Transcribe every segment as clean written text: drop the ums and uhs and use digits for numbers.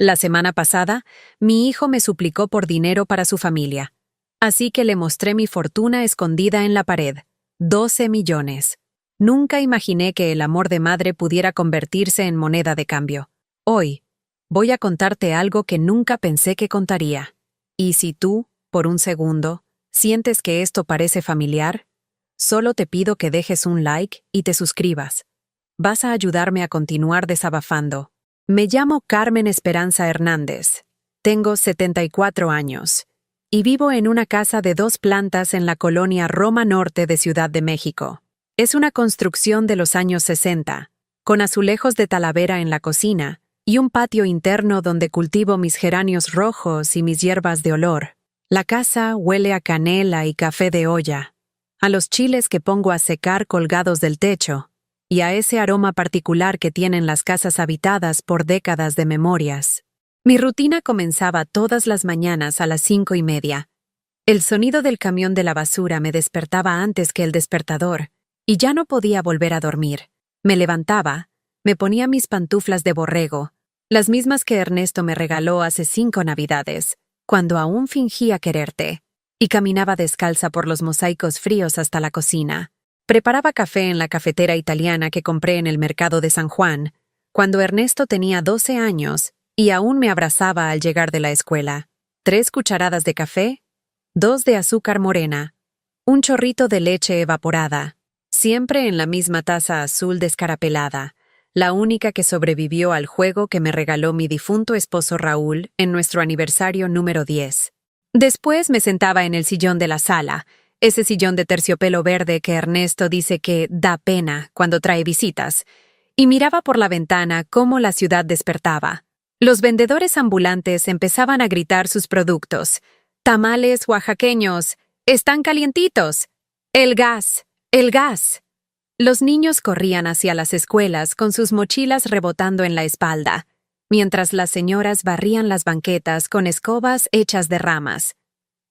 La semana pasada, mi hijo me suplicó por dinero para su familia. Así que le mostré mi fortuna escondida en la pared. 12 millones. Nunca imaginé que el amor de madre pudiera convertirse en moneda de cambio. Hoy, voy a contarte algo que nunca pensé que contaría. Y si tú, por un segundo, sientes que esto parece familiar, solo te pido que dejes un like y te suscribas. Vas a ayudarme a continuar desabafando. Me llamo Carmen Esperanza Hernández. Tengo 74 años y vivo en una casa de 2 plantas en la colonia Roma Norte de Ciudad de México. Es una construcción de los años 60, con azulejos de talavera en la cocina y un patio interno donde cultivo mis geranios rojos y mis hierbas de olor. La casa huele a canela y café de olla, a los chiles que pongo a secar colgados del techo, y a ese aroma particular que tienen las casas habitadas por décadas de memorias. Mi rutina comenzaba todas las mañanas a las 5:30. El sonido del camión de la basura me despertaba antes que el despertador, y ya no podía volver a dormir. Me levantaba, me ponía mis pantuflas de borrego, las mismas que Ernesto me regaló hace 5 Navidades, cuando aún fingía quererte, y caminaba descalza por los mosaicos fríos hasta la cocina. Preparaba café en la cafetera italiana que compré en el mercado de San Juan, cuando Ernesto tenía 12 años y aún me abrazaba al llegar de la escuela. 3 cucharadas de café, 2 de azúcar morena, un chorrito de leche evaporada, siempre en la misma taza azul descarapelada, la única que sobrevivió al juego que me regaló mi difunto esposo Raúl en nuestro aniversario número 10. Después me sentaba en el sillón de la sala, ese sillón de terciopelo verde que Ernesto dice que da pena cuando trae visitas, y miraba por la ventana cómo la ciudad despertaba. Los vendedores ambulantes empezaban a gritar sus productos. Tamales oaxaqueños, están calientitos. El gas, el gas. Los niños corrían hacia las escuelas con sus mochilas rebotando en la espalda, mientras las señoras barrían las banquetas con escobas hechas de ramas.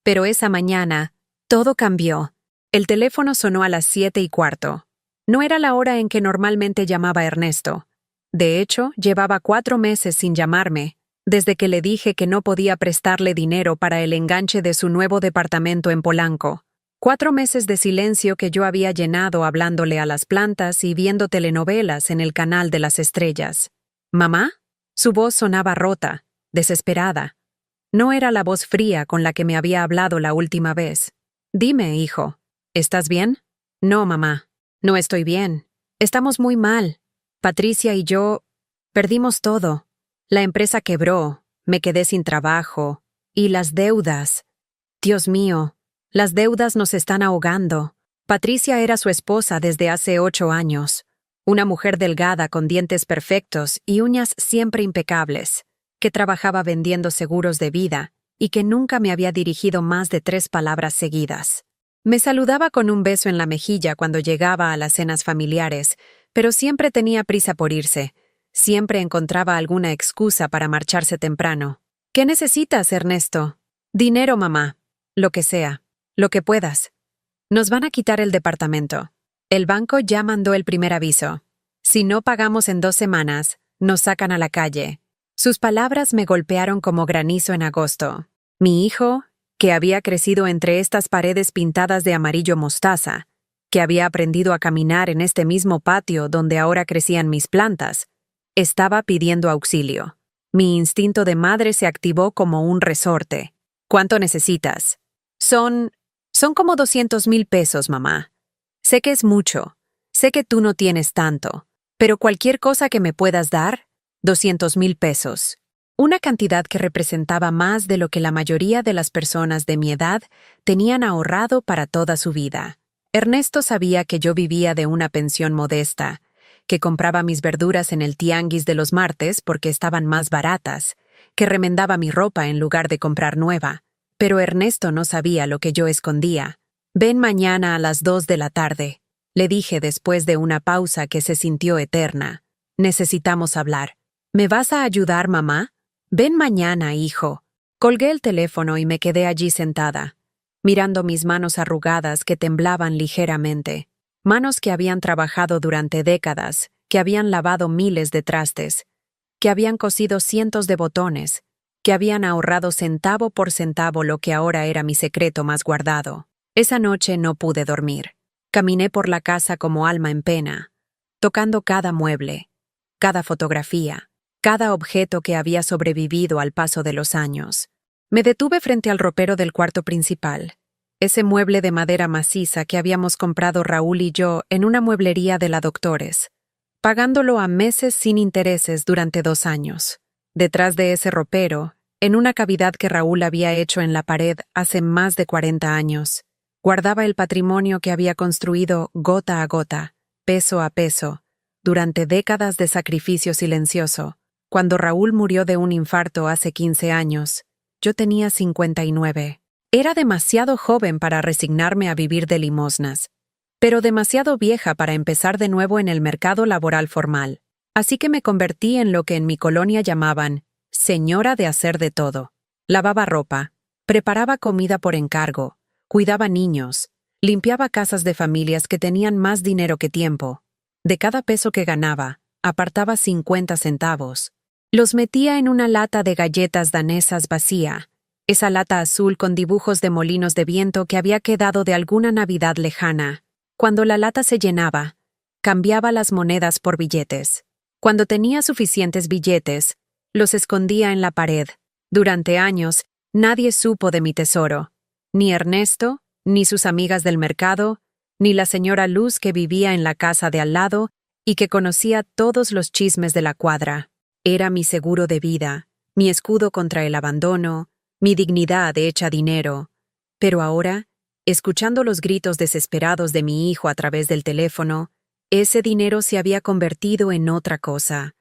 Pero esa mañana, todo cambió. El teléfono sonó a las 7:15. No era la hora en que normalmente llamaba Ernesto. De hecho, llevaba 4 meses sin llamarme, desde que le dije que no podía prestarle dinero para el enganche de su nuevo departamento en Polanco. 4 meses de silencio que yo había llenado hablándole a las plantas y viendo telenovelas en el canal de las estrellas. ¿Mamá? Su voz sonaba rota, desesperada. No era la voz fría con la que me había hablado la última vez. Dime, hijo, ¿estás bien? No, mamá, no estoy bien. Estamos muy mal. Patricia y yo perdimos todo. La empresa quebró, me quedé sin trabajo. Y las deudas. Dios mío, las deudas nos están ahogando. Patricia era su esposa desde hace 8 años. Una mujer delgada con dientes perfectos y uñas siempre impecables, que trabajaba vendiendo seguros de vida y que nunca me había dirigido más de 3 palabras seguidas. Me saludaba con un beso en la mejilla cuando llegaba a las cenas familiares, pero siempre tenía prisa por irse. Siempre encontraba alguna excusa para marcharse temprano. ¿Qué necesitas, Ernesto? Dinero, mamá. Lo que sea. Lo que puedas. Nos van a quitar el departamento. El banco ya mandó el primer aviso. Si no pagamos en 2 semanas, nos sacan a la calle. Sus palabras me golpearon como granizo en agosto. Mi hijo, que había crecido entre estas paredes pintadas de amarillo mostaza, que había aprendido a caminar en este mismo patio donde ahora crecían mis plantas, estaba pidiendo auxilio. Mi instinto de madre se activó como un resorte. ¿Cuánto necesitas? Son como 200,000 pesos, mamá. Sé que es mucho. Sé que tú no tienes tanto. Pero cualquier cosa que me puedas dar, 200,000 pesos. Una cantidad que representaba más de lo que la mayoría de las personas de mi edad tenían ahorrado para toda su vida. Ernesto sabía que yo vivía de una pensión modesta, que compraba mis verduras en el tianguis de los martes porque estaban más baratas, que remendaba mi ropa en lugar de comprar nueva. Pero Ernesto no sabía lo que yo escondía. Ven mañana a las 2 de la tarde, le dije después de una pausa que se sintió eterna. Necesitamos hablar. ¿Me vas a ayudar, mamá? Ven mañana, hijo. Colgué el teléfono y me quedé allí sentada, mirando mis manos arrugadas que temblaban ligeramente. Manos que habían trabajado durante décadas, que habían lavado miles de trastes. que habían cosido cientos de botones, que habían ahorrado centavo por centavo lo que ahora era mi secreto más guardado. Esa noche no pude dormir. Caminé por la casa como alma en pena, tocando cada mueble, cada fotografía, cada objeto que había sobrevivido al paso de los años. Me detuve frente al ropero del cuarto principal, ese mueble de madera maciza que habíamos comprado Raúl y yo en una mueblería de la Doctores, pagándolo a meses sin intereses durante 2 años. Detrás de ese ropero, en una cavidad que Raúl había hecho en la pared hace más de 40 años, guardaba el patrimonio que había construido gota a gota, peso a peso, durante décadas de sacrificio silencioso. Cuando Raúl murió de un infarto hace 15 años, yo tenía 59. Era demasiado joven para resignarme a vivir de limosnas, pero demasiado vieja para empezar de nuevo en el mercado laboral formal. Así que me convertí en lo que en mi colonia llamaban señora de hacer de todo. Lavaba ropa, preparaba comida por encargo, cuidaba niños, limpiaba casas de familias que tenían más dinero que tiempo. De cada peso que ganaba, apartaba 50 centavos. Los metía en una lata de galletas danesas vacía, esa lata azul con dibujos de molinos de viento que había quedado de alguna Navidad lejana. Cuando la lata se llenaba, cambiaba las monedas por billetes. Cuando tenía suficientes billetes, los escondía en la pared. Durante años, nadie supo de mi tesoro. Ni Ernesto, ni sus amigas del mercado, ni la señora Luz que vivía en la casa de al lado y que conocía todos los chismes de la cuadra. Era mi seguro de vida, mi escudo contra el abandono, mi dignidad hecha dinero. Pero ahora, escuchando los gritos desesperados de mi hijo a través del teléfono, ese dinero se había convertido en otra cosa,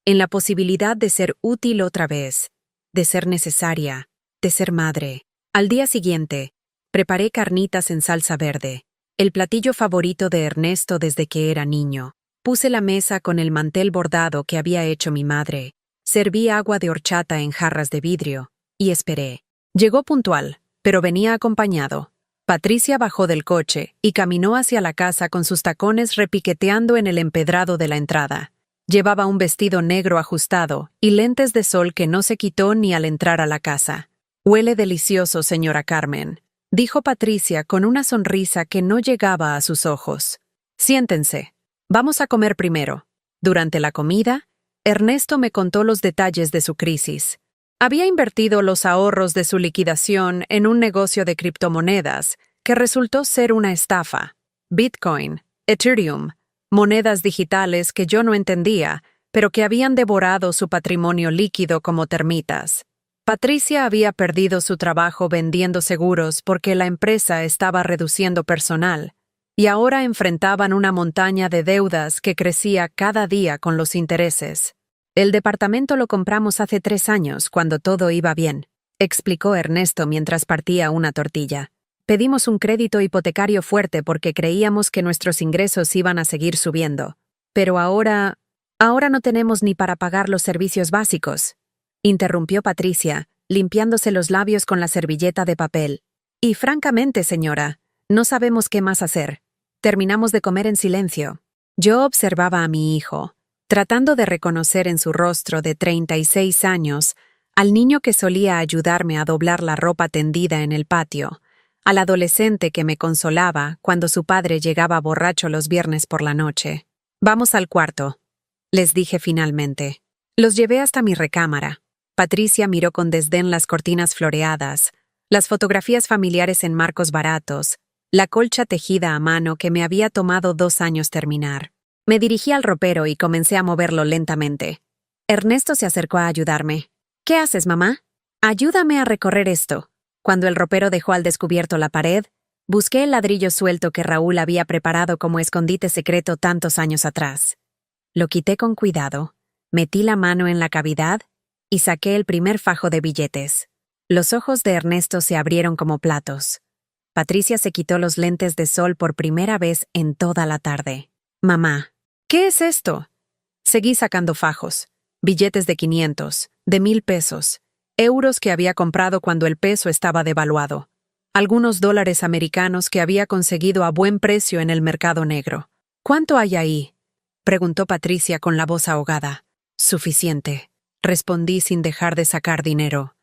en la posibilidad de ser útil otra vez, de ser necesaria, de ser madre. Al día siguiente, preparé carnitas en salsa verde, el platillo favorito de Ernesto desde que era niño. Puse la mesa con el mantel bordado que había hecho mi madre, serví agua de horchata en jarras de vidrio, y esperé. Llegó puntual, pero venía acompañado. Patricia bajó del coche y caminó hacia la casa con sus tacones repiqueteando en el empedrado de la entrada. Llevaba un vestido negro ajustado y lentes de sol que no se quitó ni al entrar a la casa. «Huele delicioso, señora Carmen», dijo Patricia con una sonrisa que no llegaba a sus ojos. «Siéntense. Vamos a comer primero». Durante la comida, Ernesto me contó los detalles de su crisis. Había invertido los ahorros de su liquidación en un negocio de criptomonedas que resultó ser una estafa. Bitcoin, Ethereum, monedas digitales que yo no entendía, pero que habían devorado su patrimonio líquido como termitas. Patricia había perdido su trabajo vendiendo seguros porque la empresa estaba reduciendo personal, y ahora enfrentaban una montaña de deudas que crecía cada día con los intereses. «El departamento lo compramos hace 3 años, cuando todo iba bien», explicó Ernesto mientras partía una tortilla. «Pedimos un crédito hipotecario fuerte porque creíamos que nuestros ingresos iban a seguir subiendo. Pero ahora no tenemos ni para pagar los servicios básicos», interrumpió Patricia, limpiándose los labios con la servilleta de papel. «Y francamente, señora, no sabemos qué más hacer». Terminamos de comer en silencio. Yo observaba a mi hijo, tratando de reconocer en su rostro de 36 años al niño que solía ayudarme a doblar la ropa tendida en el patio, al adolescente que me consolaba cuando su padre llegaba borracho los viernes por la noche. «Vamos al cuarto», les dije finalmente. Los llevé hasta mi recámara. Patricia miró con desdén las cortinas floreadas, las fotografías familiares en marcos baratos, la colcha tejida a mano que me había tomado 2 años terminar. Me dirigí al ropero y comencé a moverlo lentamente. Ernesto se acercó a ayudarme. «¿Qué haces, mamá?» «Ayúdame a recorrer esto». Cuando el ropero dejó al descubierto la pared, busqué el ladrillo suelto que Raúl había preparado como escondite secreto tantos años atrás. Lo quité con cuidado, metí la mano en la cavidad y saqué el primer fajo de billetes. Los ojos de Ernesto se abrieron como platos. Patricia se quitó los lentes de sol por primera vez en toda la tarde. «Mamá, ¿qué es esto?» Seguí sacando fajos, billetes de 500, de 1000 pesos, euros que había comprado cuando el peso estaba devaluado, algunos dólares americanos que había conseguido a buen precio en el mercado negro. «¿Cuánto hay ahí?», preguntó Patricia con la voz ahogada. «Suficiente», respondí sin dejar de sacar dinero.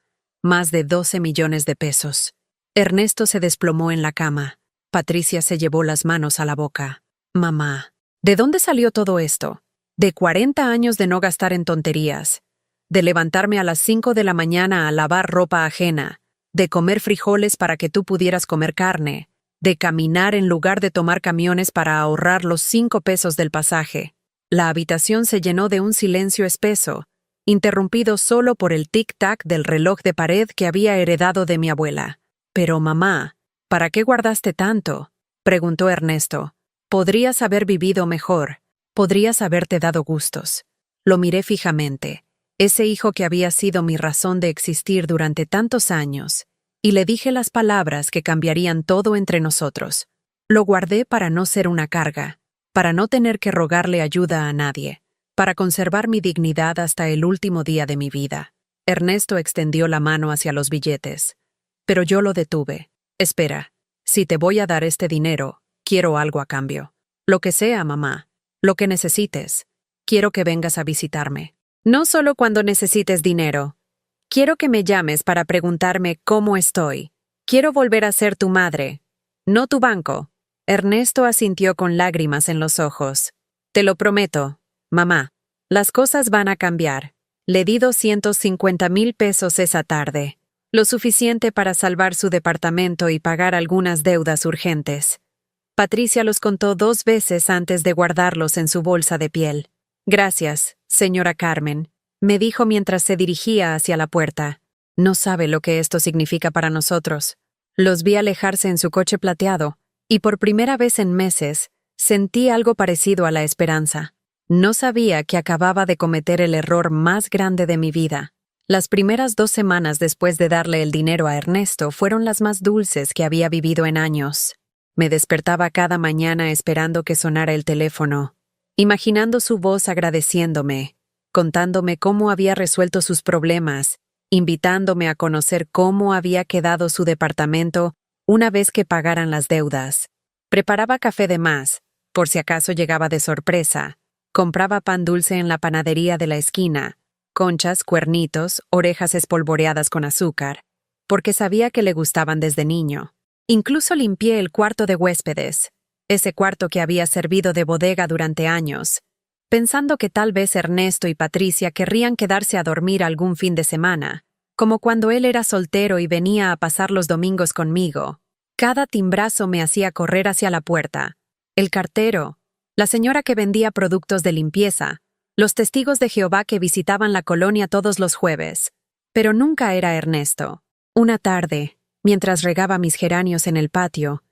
Más de 12 millones de pesos. Ernesto se desplomó en la cama. Patricia se llevó las manos a la boca. Mamá, ¿de dónde salió todo esto? De 40 años de no gastar en tonterías. De levantarme a las 5 de la mañana a lavar ropa ajena. De comer frijoles para que tú pudieras comer carne. De caminar en lugar de tomar camiones para ahorrar los 5 pesos del pasaje. La habitación se llenó de un silencio espeso, interrumpido solo por el tic-tac del reloj de pared que había heredado de mi abuela. Pero mamá, ¿para qué guardaste tanto?, preguntó Ernesto. Podrías haber vivido mejor. Podrías haberte dado gustos. Lo miré fijamente, ese hijo que había sido mi razón de existir durante tantos años, y le dije las palabras que cambiarían todo entre nosotros. Lo guardé para no ser una carga, para no tener que rogarle ayuda a nadie, para conservar mi dignidad hasta el último día de mi vida. Ernesto extendió la mano hacia los billetes, pero yo lo detuve. Espera, si te voy a dar este dinero, quiero algo a cambio. Lo que sea, mamá, lo que necesites. Quiero que vengas a visitarme. No solo cuando necesites dinero. Quiero que me llames para preguntarme cómo estoy. Quiero volver a ser tu madre, no tu banco. Ernesto asintió con lágrimas en los ojos. Te lo prometo, mamá. Las cosas van a cambiar. Le di 250,000 pesos esa tarde. Lo suficiente para salvar su departamento y pagar algunas deudas urgentes. Patricia los contó 2 veces antes de guardarlos en su bolsa de piel. Gracias, señora Carmen, me dijo mientras se dirigía hacia la puerta. No sabe lo que esto significa para nosotros. Los vi alejarse en su coche plateado, y por primera vez en meses, sentí algo parecido a la esperanza. No sabía que acababa de cometer el error más grande de mi vida. Las primeras 2 semanas después de darle el dinero a Ernesto fueron las más dulces que había vivido en años. Me despertaba cada mañana esperando que sonara el teléfono, imaginando su voz agradeciéndome, contándome cómo había resuelto sus problemas, invitándome a conocer cómo había quedado su departamento una vez que pagaran las deudas. Preparaba café de más, por si acaso llegaba de sorpresa. Compraba pan dulce en la panadería de la esquina, conchas, cuernitos, orejas espolvoreadas con azúcar, porque sabía que le gustaban desde niño. Incluso limpié el cuarto de huéspedes, ese cuarto que había servido de bodega durante años, pensando que tal vez Ernesto y Patricia querrían quedarse a dormir algún fin de semana, como cuando él era soltero y venía a pasar los domingos conmigo. Cada timbrazo me hacía correr hacia la puerta. El cartero, la señora que vendía productos de limpieza, los testigos de Jehová que visitaban la colonia todos los jueves. Pero nunca era Ernesto. Una tarde, mientras regaba mis geranios en el patio,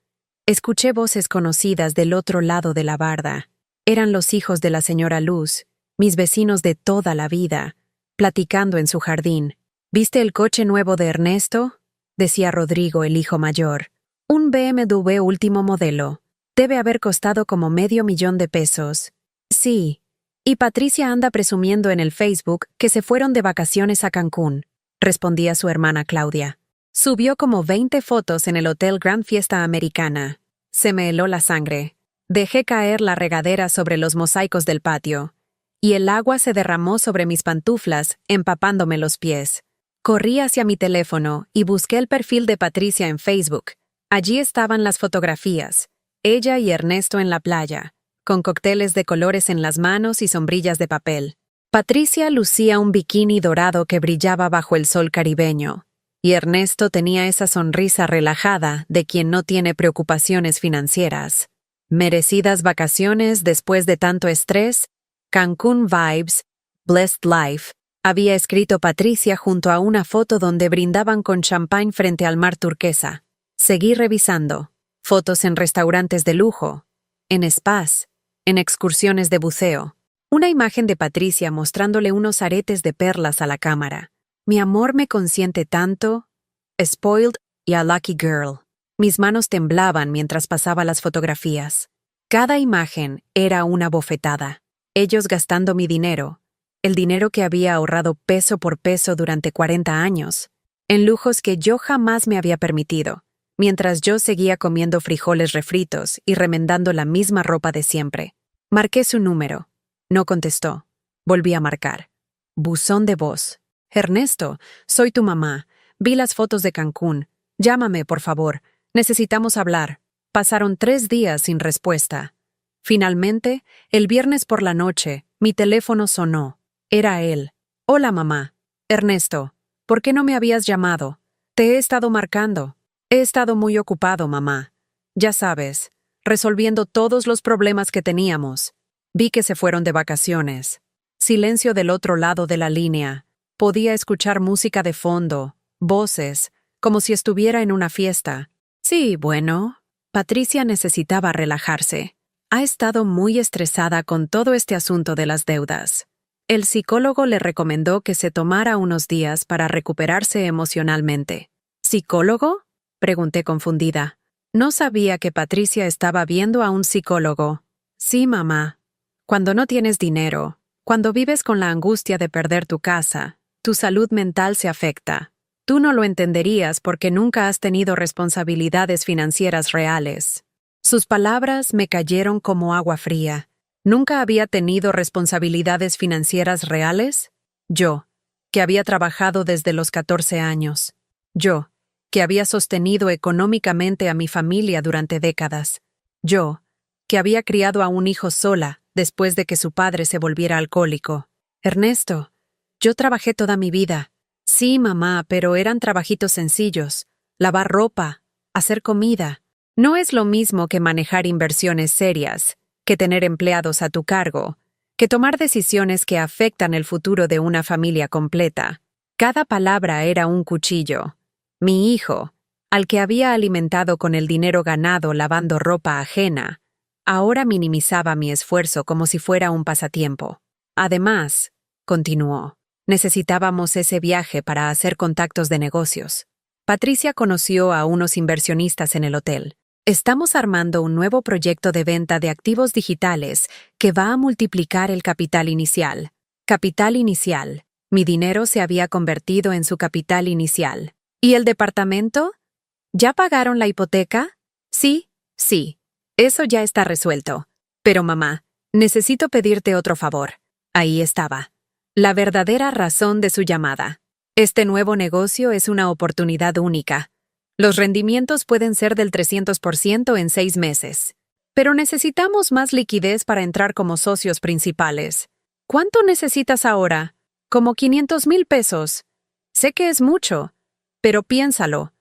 escuché voces conocidas del otro lado de la barda. Eran los hijos de la señora Luz, mis vecinos de toda la vida, platicando en su jardín. ¿Viste el coche nuevo de Ernesto?, decía Rodrigo, el hijo mayor. Un BMW último modelo. Debe haber costado como $500,000 de pesos. Sí. Y Patricia anda presumiendo en el Facebook que se fueron de vacaciones a Cancún, respondía su hermana Claudia. Subió como 20 fotos en el Hotel Grand Fiesta Americana. Se me heló la sangre. Dejé caer la regadera sobre los mosaicos del patio, y el agua se derramó sobre mis pantuflas, empapándome los pies. Corrí hacia mi teléfono y busqué el perfil de Patricia en Facebook. Allí estaban las fotografías, ella y Ernesto en la playa, con cócteles de colores en las manos y sombrillas de papel. Patricia lucía un bikini dorado que brillaba bajo el sol caribeño, y Ernesto tenía esa sonrisa relajada de quien no tiene preocupaciones financieras. Merecidas vacaciones después de tanto estrés, Cancún vibes, blessed life, había escrito Patricia junto a una foto donde brindaban con champán frente al mar turquesa. Seguí revisando. Fotos en restaurantes de lujo, en spas, en excursiones de buceo. Una imagen de Patricia mostrándole unos aretes de perlas a la cámara. Mi amor me consiente tanto, spoiled y a lucky girl. Mis manos temblaban mientras pasaba las fotografías. Cada imagen era una bofetada. Ellos gastando mi dinero, el dinero que había ahorrado peso por peso durante 40 años, en lujos que yo jamás me había permitido, mientras yo seguía comiendo frijoles refritos y remendando la misma ropa de siempre. Marqué su número. No contestó. Volví a marcar. Buzón de voz. Ernesto, soy tu mamá. Vi las fotos de Cancún. Llámame, por favor. Necesitamos hablar. Pasaron 3 días sin respuesta. Finalmente, el viernes por la noche, mi teléfono sonó. Era él. Hola, mamá. Ernesto, ¿por qué no me habías llamado? Te he estado marcando. He estado muy ocupado, mamá. Ya sabes, resolviendo todos los problemas que teníamos. Vi que se fueron de vacaciones. Silencio del otro lado de la línea. Podía escuchar música de fondo, voces, como si estuviera en una fiesta. Sí, bueno. Patricia necesitaba relajarse. Ha estado muy estresada con todo este asunto de las deudas. El psicólogo le recomendó que se tomara unos días para recuperarse emocionalmente. ¿Psicólogo?, pregunté confundida. No sabía que Patricia estaba viendo a un psicólogo. Sí, mamá. Cuando no tienes dinero, cuando vives con la angustia de perder tu casa, tu salud mental se afecta. Tú no lo entenderías porque nunca has tenido responsabilidades financieras reales. Sus palabras me cayeron como agua fría. ¿Nunca había tenido responsabilidades financieras reales? Yo, que había trabajado desde los 14 años. Yo, que había sostenido económicamente a mi familia durante décadas. Yo, que había criado a un hijo sola después de que su padre se volviera alcohólico. Ernesto, yo trabajé toda mi vida. Sí, mamá, pero eran trabajitos sencillos. Lavar ropa, hacer comida. No es lo mismo que manejar inversiones serias, que tener empleados a tu cargo, que tomar decisiones que afectan el futuro de una familia completa. Cada palabra era un cuchillo. Mi hijo, al que había alimentado con el dinero ganado lavando ropa ajena, ahora minimizaba mi esfuerzo como si fuera un pasatiempo. Además, continuó, necesitábamos ese viaje para hacer contactos de negocios. Patricia conoció a unos inversionistas en el hotel. Estamos armando un nuevo proyecto de venta de activos digitales que va a multiplicar el capital inicial. Capital inicial. Mi dinero se había convertido en su capital inicial. ¿Y el departamento? ¿Ya pagaron la hipoteca? Sí, sí. Eso ya está resuelto. Pero mamá, necesito pedirte otro favor. Ahí estaba. La verdadera razón de su llamada. Este nuevo negocio es una oportunidad única. Los rendimientos pueden ser del 300% en 6 meses. Pero necesitamos más liquidez para entrar como socios principales. ¿Cuánto necesitas ahora? Como 500,000 pesos. Sé que es mucho, pero piénsalo.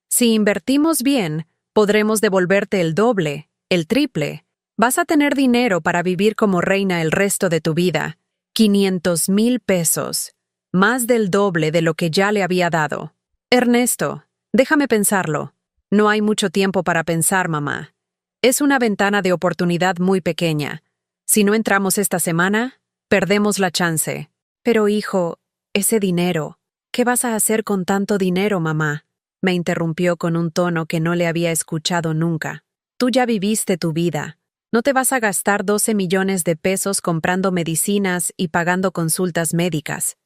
Si invertimos bien, podremos devolverte el doble, el triple. Vas a tener dinero para vivir como reina el resto de tu vida. 500,000 pesos. Más del doble de lo que ya le había dado. Ernesto, déjame pensarlo. No hay mucho tiempo para pensar, mamá. Es una ventana de oportunidad muy pequeña. Si no entramos esta semana, perdemos la chance. Pero, hijo, ese dinero. ¿Qué vas a hacer con tanto dinero, mamá? Me interrumpió con un tono que no le había escuchado nunca. Tú ya viviste tu vida. No te vas a gastar 12 millones de pesos comprando medicinas y pagando consultas médicas.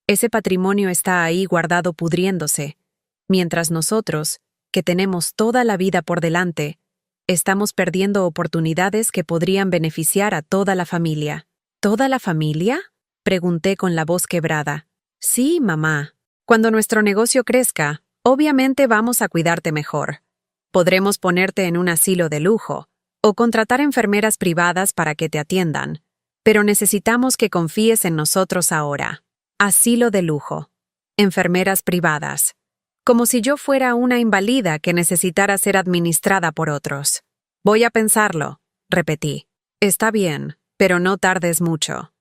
Ese patrimonio está ahí guardado pudriéndose. Mientras nosotros, que tenemos toda la vida por delante, estamos perdiendo oportunidades que podrían beneficiar a toda la familia. ¿Toda la familia?, pregunté con la voz quebrada. Sí, mamá. Cuando nuestro negocio crezca, obviamente vamos a cuidarte mejor. Podremos ponerte en un asilo de lujo o contratar enfermeras privadas para que te atiendan, pero necesitamos que confíes en nosotros ahora. Asilo de lujo. Enfermeras privadas. Como si yo fuera una invalida que necesitara ser administrada por otros. Voy a pensarlo, repetí. Está bien, pero no tardes mucho.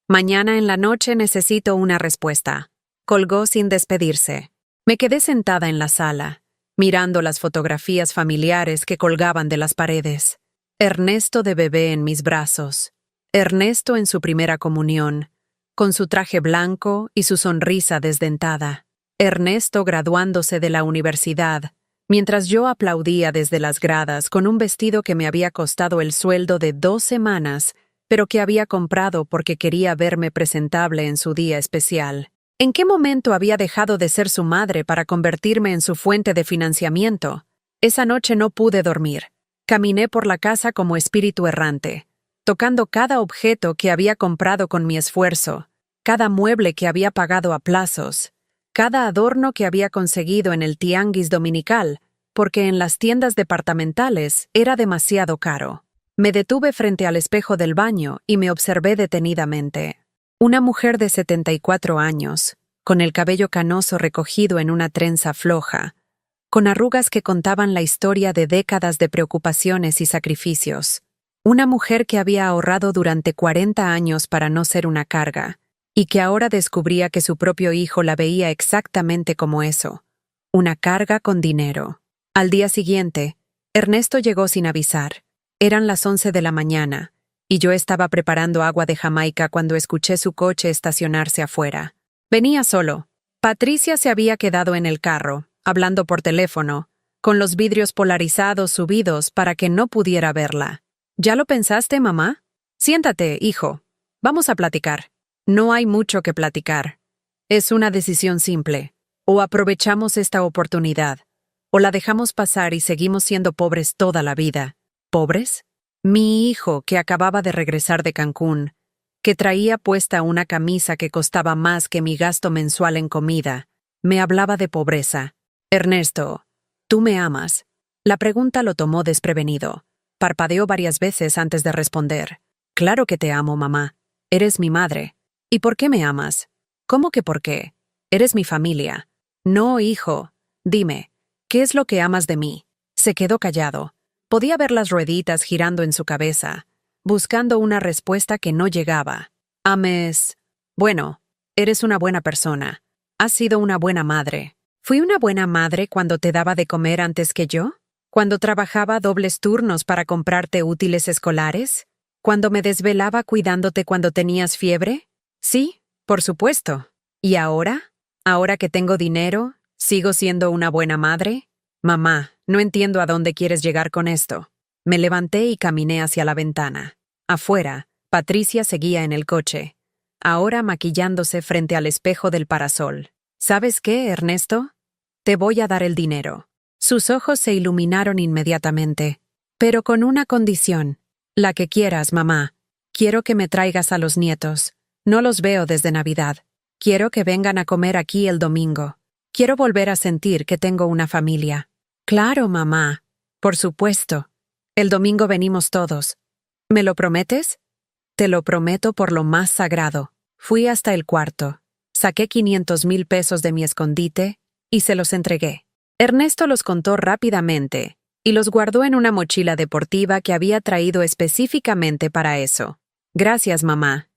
Mañana en la noche necesito una respuesta. Colgó sin despedirse. Me quedé sentada en la sala, mirando las fotografías familiares que colgaban de las paredes. Ernesto de bebé en mis brazos. Ernesto en su primera comunión, con su traje blanco y su sonrisa desdentada. Ernesto graduándose de la universidad, mientras yo aplaudía desde las gradas con un vestido que me había costado el sueldo de 2 semanas, pero que había comprado porque quería verme presentable en su día especial. ¿En qué momento había dejado de ser su madre para convertirme en su fuente de financiamiento? Esa noche no pude dormir. Caminé por la casa como espíritu errante, tocando cada objeto que había comprado con mi esfuerzo, cada mueble que había pagado a plazos, cada adorno que había conseguido en el tianguis dominical, porque en las tiendas departamentales era demasiado caro. Me detuve frente al espejo del baño y me observé detenidamente. Una mujer de 74 años, con el cabello canoso recogido en una trenza floja, con arrugas que contaban la historia de décadas de preocupaciones y sacrificios. Una mujer que había ahorrado durante 40 años para no ser una carga, y que ahora descubría que su propio hijo la veía exactamente como eso, una carga con dinero. Al día siguiente, Ernesto llegó sin avisar. Eran las 11 de la mañana, y yo estaba preparando agua de Jamaica cuando escuché su coche estacionarse afuera. Venía solo. Patricia se había quedado en el carro, hablando por teléfono, con los vidrios polarizados subidos para que no pudiera verla. ¿Ya lo pensaste, mamá? Siéntate, hijo. Vamos a platicar. No hay mucho que platicar. Es una decisión simple. O aprovechamos esta oportunidad, o la dejamos pasar y seguimos siendo pobres toda la vida. ¿Pobres? Mi hijo, que acababa de regresar de Cancún, que traía puesta una camisa que costaba más que mi gasto mensual en comida, me hablaba de pobreza. Ernesto, ¿tú me amas? La pregunta lo tomó desprevenido. Parpadeó varias veces antes de responder. Claro que te amo, mamá. Eres mi madre. ¿Y por qué me amas? ¿Cómo que por qué? Eres mi familia. No, hijo. Dime, ¿qué es lo que amas de mí? Se quedó callado. Podía ver las rueditas girando en su cabeza, buscando una respuesta que no llegaba. Ames. Bueno, eres una buena persona. Has sido una buena madre. ¿Fui una buena madre cuando te daba de comer antes que yo? ¿Cuando trabajaba dobles turnos para comprarte útiles escolares? ¿Cuando me desvelaba cuidándote cuando tenías fiebre? Sí, por supuesto. ¿Y ahora? ¿Ahora que tengo dinero, sigo siendo una buena madre? Mamá, no entiendo a dónde quieres llegar con esto. Me levanté y caminé hacia la ventana. Afuera, Patricia seguía en el coche, ahora maquillándose frente al espejo del parasol. ¿Sabes qué, Ernesto? Te voy a dar el dinero. Sus ojos se iluminaron inmediatamente. Pero con una condición. La que quieras, mamá. Quiero que me traigas a los nietos. No los veo desde Navidad. Quiero que vengan a comer aquí el domingo. Quiero volver a sentir que tengo una familia. Claro, mamá. Por supuesto. El domingo venimos todos. ¿Me lo prometes? Te lo prometo por lo más sagrado. Fui hasta el cuarto. Saqué 500,000 pesos de mi escondite y se los entregué. Ernesto los contó rápidamente y los guardó en una mochila deportiva que había traído específicamente para eso. Gracias, mamá.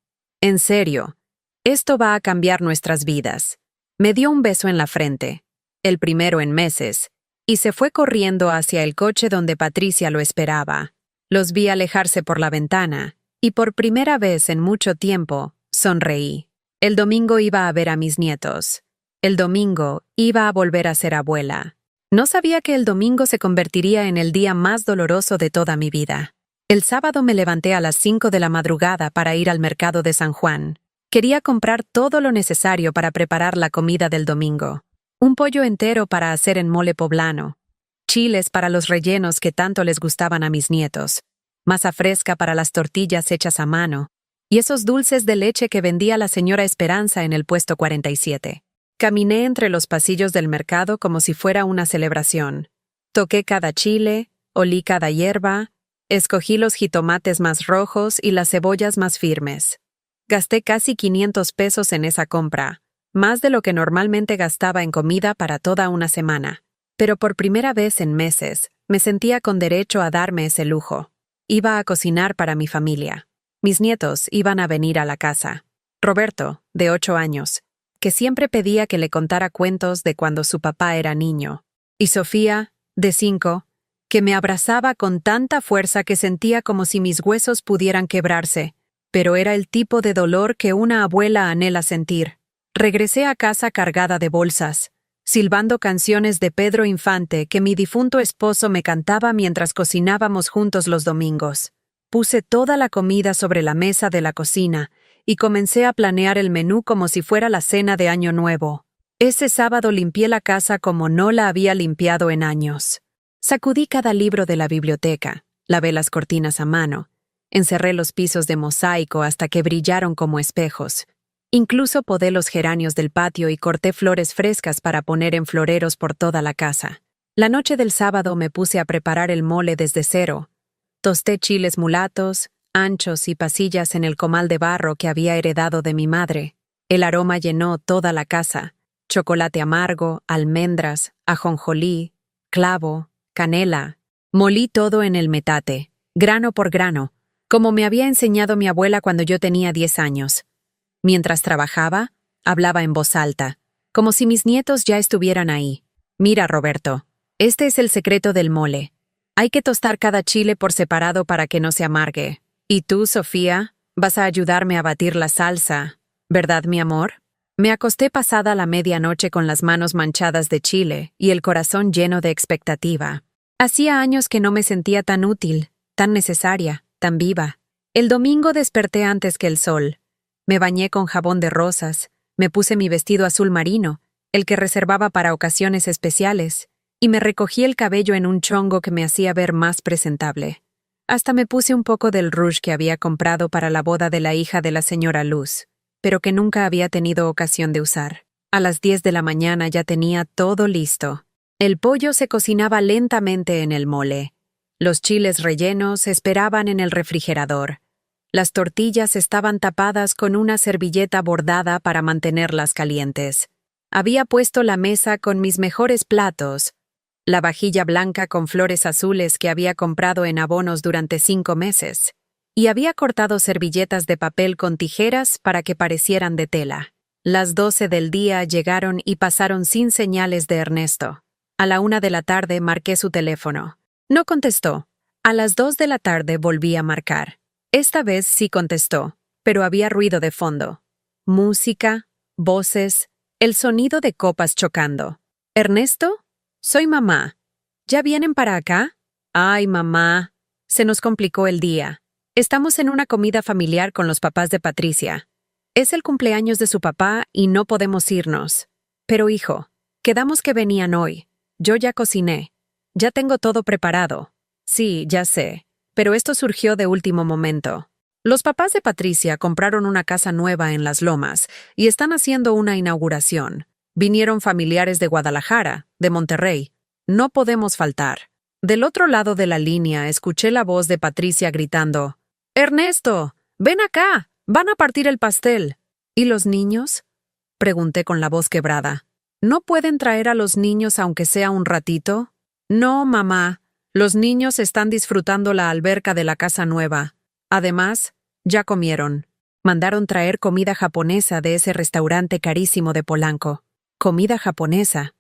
En serio, esto va a cambiar nuestras vidas. Me dio un beso en la frente, el primero en meses, y se fue corriendo hacia el coche donde Patricia lo esperaba. Los vi alejarse por la ventana, y por primera vez en mucho tiempo, sonreí. El domingo iba a ver a mis nietos. El domingo iba a volver a ser abuela. No sabía que el domingo se convertiría en el día más doloroso de toda mi vida. El sábado me levanté a las 5 de la madrugada para ir al mercado de San Juan. Quería comprar todo lo necesario para preparar la comida del domingo. Un pollo entero para hacer en mole poblano, chiles para los rellenos que tanto les gustaban a mis nietos, masa fresca para las tortillas hechas a mano, y esos dulces de leche que vendía la señora Esperanza en el puesto 47. Caminé entre los pasillos del mercado como si fuera una celebración. Toqué cada chile, olí cada hierba, escogí los jitomates más rojos y las cebollas más firmes. Gasté casi 500 pesos en esa compra, más de lo que normalmente gastaba en comida para toda una semana. Pero por primera vez en meses, me sentía con derecho a darme ese lujo. Iba a cocinar para mi familia. Mis nietos iban a venir a la casa. Roberto, de 8 años, que siempre pedía que le contara cuentos de cuando su papá era niño. Y Sofía, de 5, que me abrazaba con tanta fuerza que sentía como si mis huesos pudieran quebrarse, pero era el tipo de dolor que una abuela anhela sentir. Regresé a casa cargada de bolsas, silbando canciones de Pedro Infante que mi difunto esposo me cantaba mientras cocinábamos juntos los domingos. Puse toda la comida sobre la mesa de la cocina y comencé a planear el menú como si fuera la cena de Año Nuevo. Ese sábado limpié la casa como no la había limpiado en años. Sacudí cada libro de la biblioteca, lavé las cortinas a mano, encerré los pisos de mosaico hasta que brillaron como espejos. Incluso podé los geranios del patio y corté flores frescas para poner en floreros por toda la casa. La noche del sábado me puse a preparar el mole desde cero. Tosté chiles mulatos, anchos y pasillas en el comal de barro que había heredado de mi madre. El aroma llenó toda la casa. Chocolate amargo, almendras, ajonjolí, clavo, canela. Molí todo en el metate, grano por grano, como me había enseñado mi abuela cuando yo tenía 10 años. Mientras trabajaba, hablaba en voz alta, como si mis nietos ya estuvieran ahí. Mira, Roberto, este es el secreto del mole. Hay que tostar cada chile por separado para que no se amargue. Y tú, Sofía, vas a ayudarme a batir la salsa, ¿verdad, mi amor? Me acosté pasada la medianoche con las manos manchadas de chile y el corazón lleno de expectativa. Hacía años que no me sentía tan útil, tan necesaria, tan viva. El domingo desperté antes que el sol. Me bañé con jabón de rosas, me puse mi vestido azul marino, el que reservaba para ocasiones especiales, y me recogí el cabello en un chongo que me hacía ver más presentable. Hasta me puse un poco del rouge que había comprado para la boda de la hija de la señora Luz, pero que nunca había tenido ocasión de usar. A las 10 de la mañana ya tenía todo listo. El pollo se cocinaba lentamente en el mole. Los chiles rellenos esperaban en el refrigerador. Las tortillas estaban tapadas con una servilleta bordada para mantenerlas calientes. Había puesto la mesa con mis mejores platos, la vajilla blanca con flores azules que había comprado en abonos durante 5 meses, y había cortado servilletas de papel con tijeras para que parecieran de tela. Las 12 del día llegaron y pasaron sin señales de Ernesto. A la 1 de la tarde marqué su teléfono. No contestó. A las 2 de la tarde volví a marcar. Esta vez sí contestó, pero había ruido de fondo. Música, voces, el sonido de copas chocando. ¿Ernesto? Soy mamá. ¿Ya vienen para acá? Ay, mamá. Se nos complicó el día. Estamos en una comida familiar con los papás de Patricia. Es el cumpleaños de su papá y no podemos irnos. Pero hijo, quedamos que venían hoy. Yo ya cociné. Ya tengo todo preparado. Sí, ya sé. Pero esto surgió de último momento. Los papás de Patricia compraron una casa nueva en Las Lomas y están haciendo una inauguración. Vinieron familiares de Guadalajara, de Monterrey. No podemos faltar. Del otro lado de la línea escuché la voz de Patricia gritando: «¡Ernesto! ¡Ven acá! ¡Van a partir el pastel!» ¿Y los niños?, pregunté con la voz quebrada. ¿No pueden traer a los niños aunque sea un ratito? No, mamá. Los niños están disfrutando la alberca de la casa nueva. Además, ya comieron. Mandaron traer comida japonesa de ese restaurante carísimo de Polanco. Comida japonesa.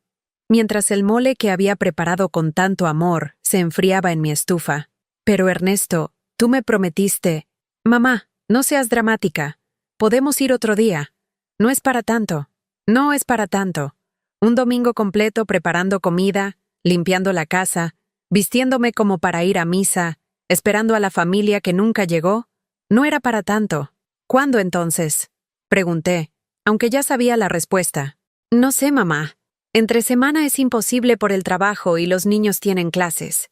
Mientras el mole que había preparado con tanto amor se enfriaba en mi estufa. Pero Ernesto, tú me prometiste. Mamá, no seas dramática. Podemos ir otro día. No es para tanto. No es para tanto. Un domingo completo preparando comida, limpiando la casa, vistiéndome como para ir a misa, esperando a la familia que nunca llegó, no era para tanto. ¿Cuándo entonces?, pregunté, aunque ya sabía la respuesta. No sé, mamá. Entre semana es imposible por el trabajo y los niños tienen clases.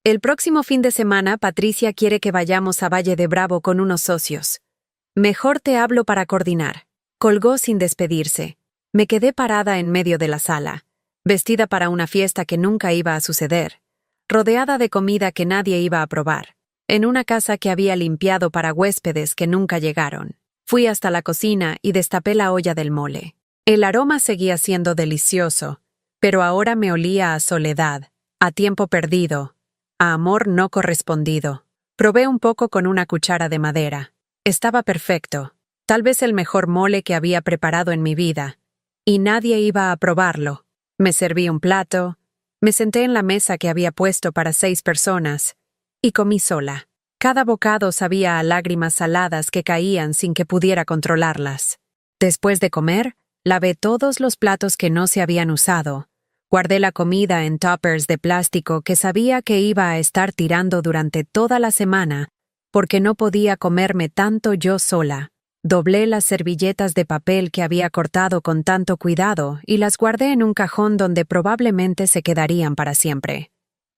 El próximo fin de semana Patricia quiere que vayamos a Valle de Bravo con unos socios. Mejor te hablo para coordinar. Colgó sin despedirse. Me quedé parada en medio de la sala, vestida para una fiesta que nunca iba a suceder, rodeada de comida que nadie iba a probar, en una casa que había limpiado para huéspedes que nunca llegaron. Fui hasta la cocina y destapé la olla del mole. El aroma seguía siendo delicioso, pero ahora me olía a soledad, a tiempo perdido, a amor no correspondido. Probé un poco con una cuchara de madera. Estaba perfecto, tal vez el mejor mole que había preparado en mi vida, y nadie iba a probarlo. Me serví un plato, me senté en la mesa que había puesto para 6 personas, y comí sola. Cada bocado sabía a lágrimas saladas que caían sin que pudiera controlarlas. Después de comer, lavé todos los platos que no se habían usado. Guardé la comida en tuppers de plástico que sabía que iba a estar tirando durante toda la semana, porque no podía comerme tanto yo sola. Doblé las servilletas de papel que había cortado con tanto cuidado y las guardé en un cajón donde probablemente se quedarían para siempre.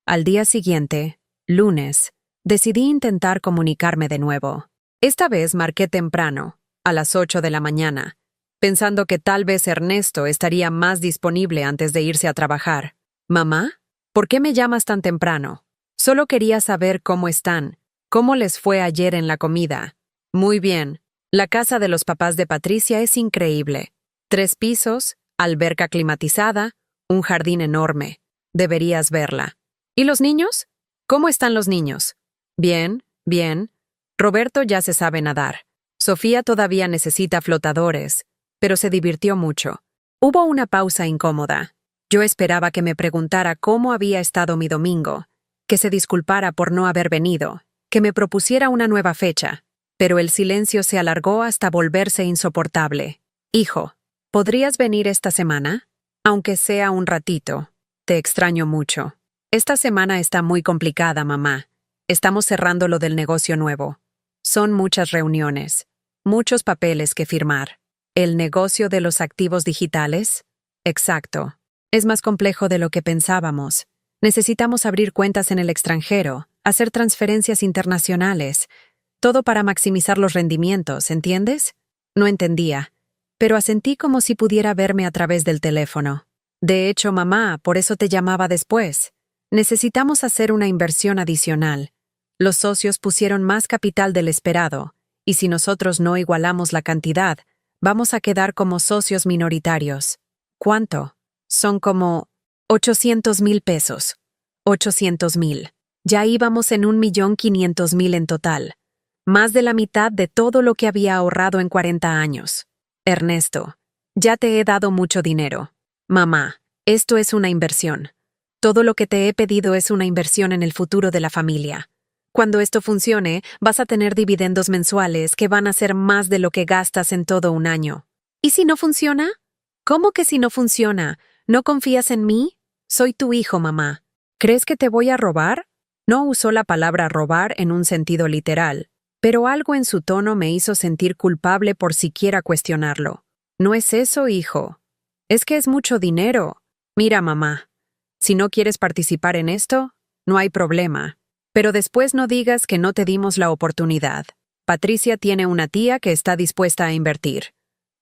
Al día siguiente, lunes, decidí intentar comunicarme de nuevo. Esta vez marqué temprano, a las 8 de la mañana, pensando que tal vez Ernesto estaría más disponible antes de irse a trabajar. «Mamá, ¿por qué me llamas tan temprano? Solo quería saber cómo están. ¿Cómo les fue ayer en la comida?» «Muy bien. La casa de los papás de Patricia es increíble. 3 pisos, alberca climatizada, un jardín enorme. Deberías verla». «¿Y los niños? ¿Cómo están los niños?» «Bien, bien. Roberto ya se sabe nadar. Sofía todavía necesita flotadores, pero se divirtió mucho». Hubo una pausa incómoda. Yo esperaba que me preguntara cómo había estado mi domingo, que se disculpara por no haber venido, que me propusiera una nueva fecha, pero el silencio se alargó hasta volverse insoportable. «Hijo, ¿podrías venir esta semana? Aunque sea un ratito. Te extraño mucho». «Esta semana está muy complicada, mamá. Estamos cerrando lo del negocio nuevo. Son muchas reuniones, muchos papeles que firmar». «¿El negocio de los activos digitales?» «Exacto. Es más complejo de lo que pensábamos. Necesitamos abrir cuentas en el extranjero, hacer transferencias internacionales, todo para maximizar los rendimientos, ¿entiendes?» No entendía, pero asentí como si pudiera verme a través del teléfono. «De hecho, mamá, por eso te llamaba después. Necesitamos hacer una inversión adicional. Los socios pusieron más capital del esperado, y si nosotros no igualamos la cantidad, vamos a quedar como socios minoritarios». «¿Cuánto?» «Son como 800,000 pesos». 800,000. Ya íbamos en 1,500,000 en total. Más de la mitad de todo lo que había ahorrado en 40 años. «Ernesto, ya te he dado mucho dinero. Mamá, esto es una inversión. Todo lo que te he pedido es una inversión en el futuro de la familia. Cuando esto funcione, vas a tener dividendos mensuales que van a ser más de lo que gastas en todo un año». «¿Y si no funciona?» «¿Cómo que si no funciona? ¿No confías en mí? Soy tu hijo, mamá. ¿Crees que te voy a robar?» No usó la palabra robar en un sentido literal, pero algo en su tono me hizo sentir culpable por siquiera cuestionarlo. «No es eso, hijo. Es que es mucho dinero. Mira, mamá, si no quieres participar en esto, no hay problema. Pero después no digas que no te dimos la oportunidad. Patricia tiene una tía que está dispuesta a invertir.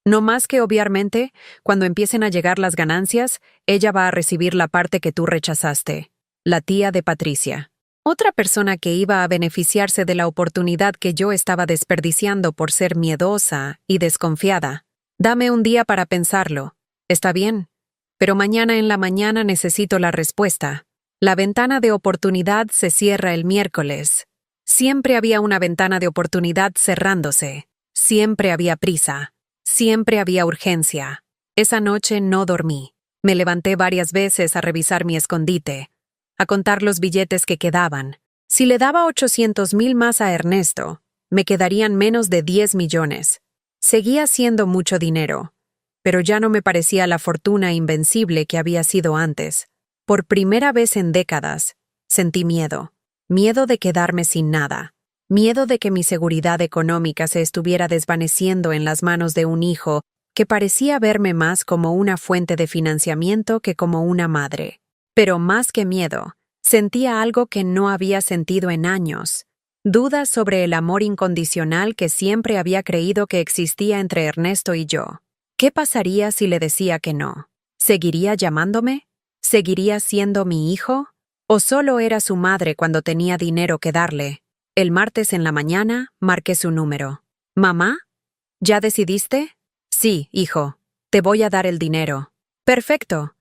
No más que obviamente, cuando empiecen a llegar las ganancias, ella va a recibir la parte que tú rechazaste». La tía de Patricia. Otra persona que iba a beneficiarse de la oportunidad que yo estaba desperdiciando por ser miedosa y desconfiada. «Dame un día para pensarlo. Está bien. Pero mañana en la mañana necesito la respuesta. La ventana de oportunidad se cierra el miércoles». Siempre había una ventana de oportunidad cerrándose. Siempre había prisa. Siempre había urgencia. Esa noche no dormí. Me levanté varias veces a revisar mi escondite, a contar los billetes que quedaban. Si le daba 800,000 más a Ernesto, me quedarían menos de 10 millones. Seguía siendo mucho dinero, pero ya no me parecía la fortuna invencible que había sido antes. Por primera vez en décadas, sentí miedo. Miedo de quedarme sin nada. Miedo de que mi seguridad económica se estuviera desvaneciendo en las manos de un hijo que parecía verme más como una fuente de financiamiento que como una madre. Pero más que miedo, sentía algo que no había sentido en años. Dudas sobre el amor incondicional que siempre había creído que existía entre Ernesto y yo. ¿Qué pasaría si le decía que no? ¿Seguiría llamándome? ¿Seguiría siendo mi hijo? ¿O solo era su madre cuando tenía dinero que darle? El martes en la mañana marqué su número. «¿Mamá? ¿Ya decidiste?» «Sí, hijo. Te voy a dar el dinero». «Perfecto.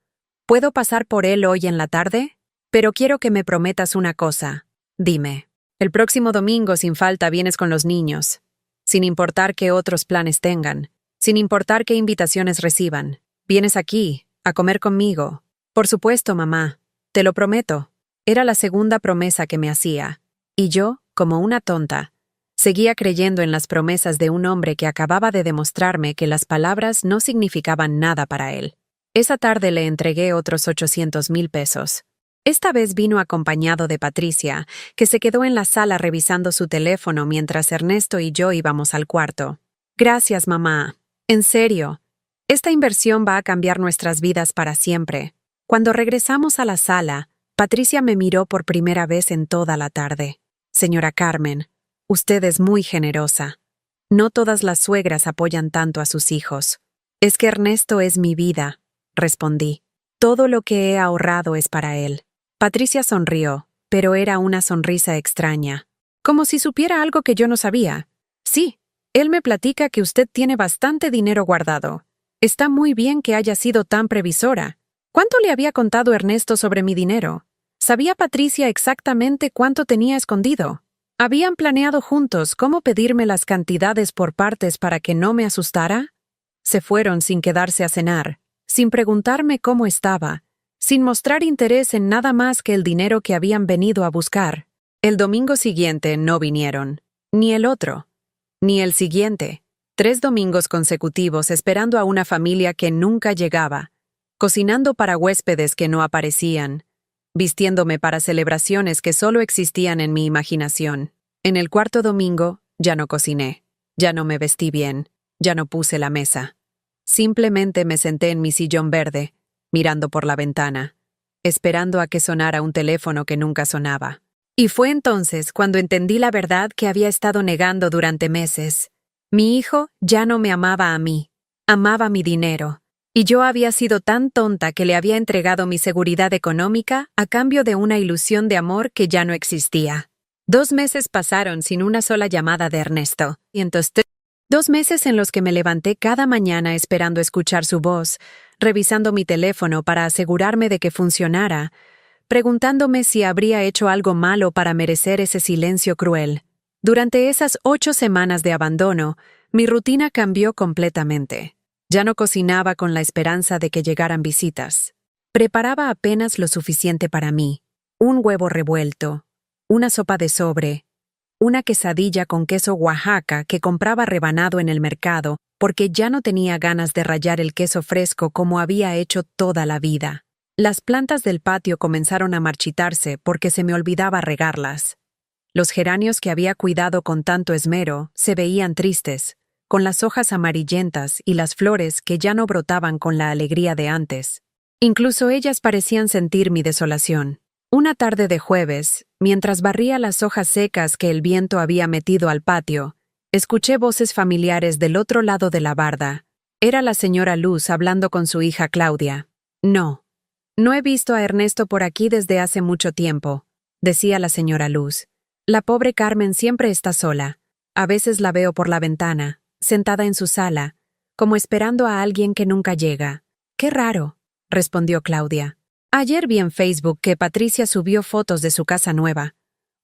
¿Puedo pasar por él hoy en la tarde? Pero quiero que me prometas una cosa. Dime. El próximo domingo sin falta vienes con los niños, sin importar qué otros planes tengan, sin importar qué invitaciones reciban. Vienes aquí, a comer conmigo». «Por supuesto, mamá. Te lo prometo». Era la segunda promesa que me hacía. Y yo, como una tonta, seguía creyendo en las promesas de un hombre que acababa de demostrarme que las palabras no significaban nada para él. Esa tarde le entregué otros 800,000 pesos. Esta vez vino acompañado de Patricia, que se quedó en la sala revisando su teléfono mientras Ernesto y yo íbamos al cuarto. «Gracias, mamá. En serio. Esta inversión va a cambiar nuestras vidas para siempre». Cuando regresamos a la sala, Patricia me miró por primera vez en toda la tarde. «Señora Carmen, usted es muy generosa. No todas las suegras apoyan tanto a sus hijos». Es que Ernesto es mi vida, respondí. Todo lo que he ahorrado es para él. Patricia sonrió, pero era una sonrisa extraña, como si supiera algo que yo no sabía. Sí, él me platica que usted tiene bastante dinero guardado. Está muy bien que haya sido tan previsora. ¿Cuánto le había contado Ernesto sobre mi dinero? ¿Sabía Patricia exactamente cuánto tenía escondido? ¿Habían planeado juntos cómo pedirme las cantidades por partes para que no me asustara? Se fueron sin quedarse a cenar, sin preguntarme cómo estaba, sin mostrar interés en nada más que el dinero que habían venido a buscar. El domingo siguiente no vinieron, ni el otro, ni el siguiente. 3 domingos consecutivos esperando a una familia que nunca llegaba, cocinando para huéspedes que no aparecían, vistiéndome para celebraciones que solo existían en mi imaginación. En el cuarto domingo, ya no cociné, ya no me vestí bien, ya no puse la mesa. Simplemente me senté en mi sillón verde, mirando por la ventana, esperando a que sonara un teléfono que nunca sonaba. Y fue entonces cuando entendí la verdad que había estado negando durante meses. Mi hijo ya no me amaba a mí, amaba mi dinero. Y yo había sido tan tonta que le había entregado mi seguridad económica a cambio de una ilusión de amor que ya no existía. 2 meses pasaron sin una sola llamada de Ernesto, y entonces 2 meses en los que me levanté cada mañana esperando escuchar su voz, revisando mi teléfono para asegurarme de que funcionara, preguntándome si habría hecho algo malo para merecer ese silencio cruel. Durante esas 8 semanas de abandono, mi rutina cambió completamente. Ya no cocinaba con la esperanza de que llegaran visitas. Preparaba apenas lo suficiente para mí: un huevo revuelto, una sopa de sobre, una quesadilla con queso Oaxaca que compraba rebanado en el mercado porque ya no tenía ganas de rallar el queso fresco como había hecho toda la vida. Las plantas del patio comenzaron a marchitarse porque se me olvidaba regarlas. Los geranios que había cuidado con tanto esmero se veían tristes, con las hojas amarillentas y las flores que ya no brotaban con la alegría de antes. Incluso ellas parecían sentir mi desolación. Una tarde de jueves, mientras barría las hojas secas que el viento había metido al patio, escuché voces familiares del otro lado de la barda. Era la señora Luz hablando con su hija Claudia. No he visto a Ernesto por aquí desde hace mucho tiempo, decía la señora Luz. La pobre Carmen siempre está sola. A veces la veo por la ventana, sentada en su sala, como esperando a alguien que nunca llega. Qué raro, respondió Claudia. Ayer vi en Facebook que Patricia subió fotos de su casa nueva.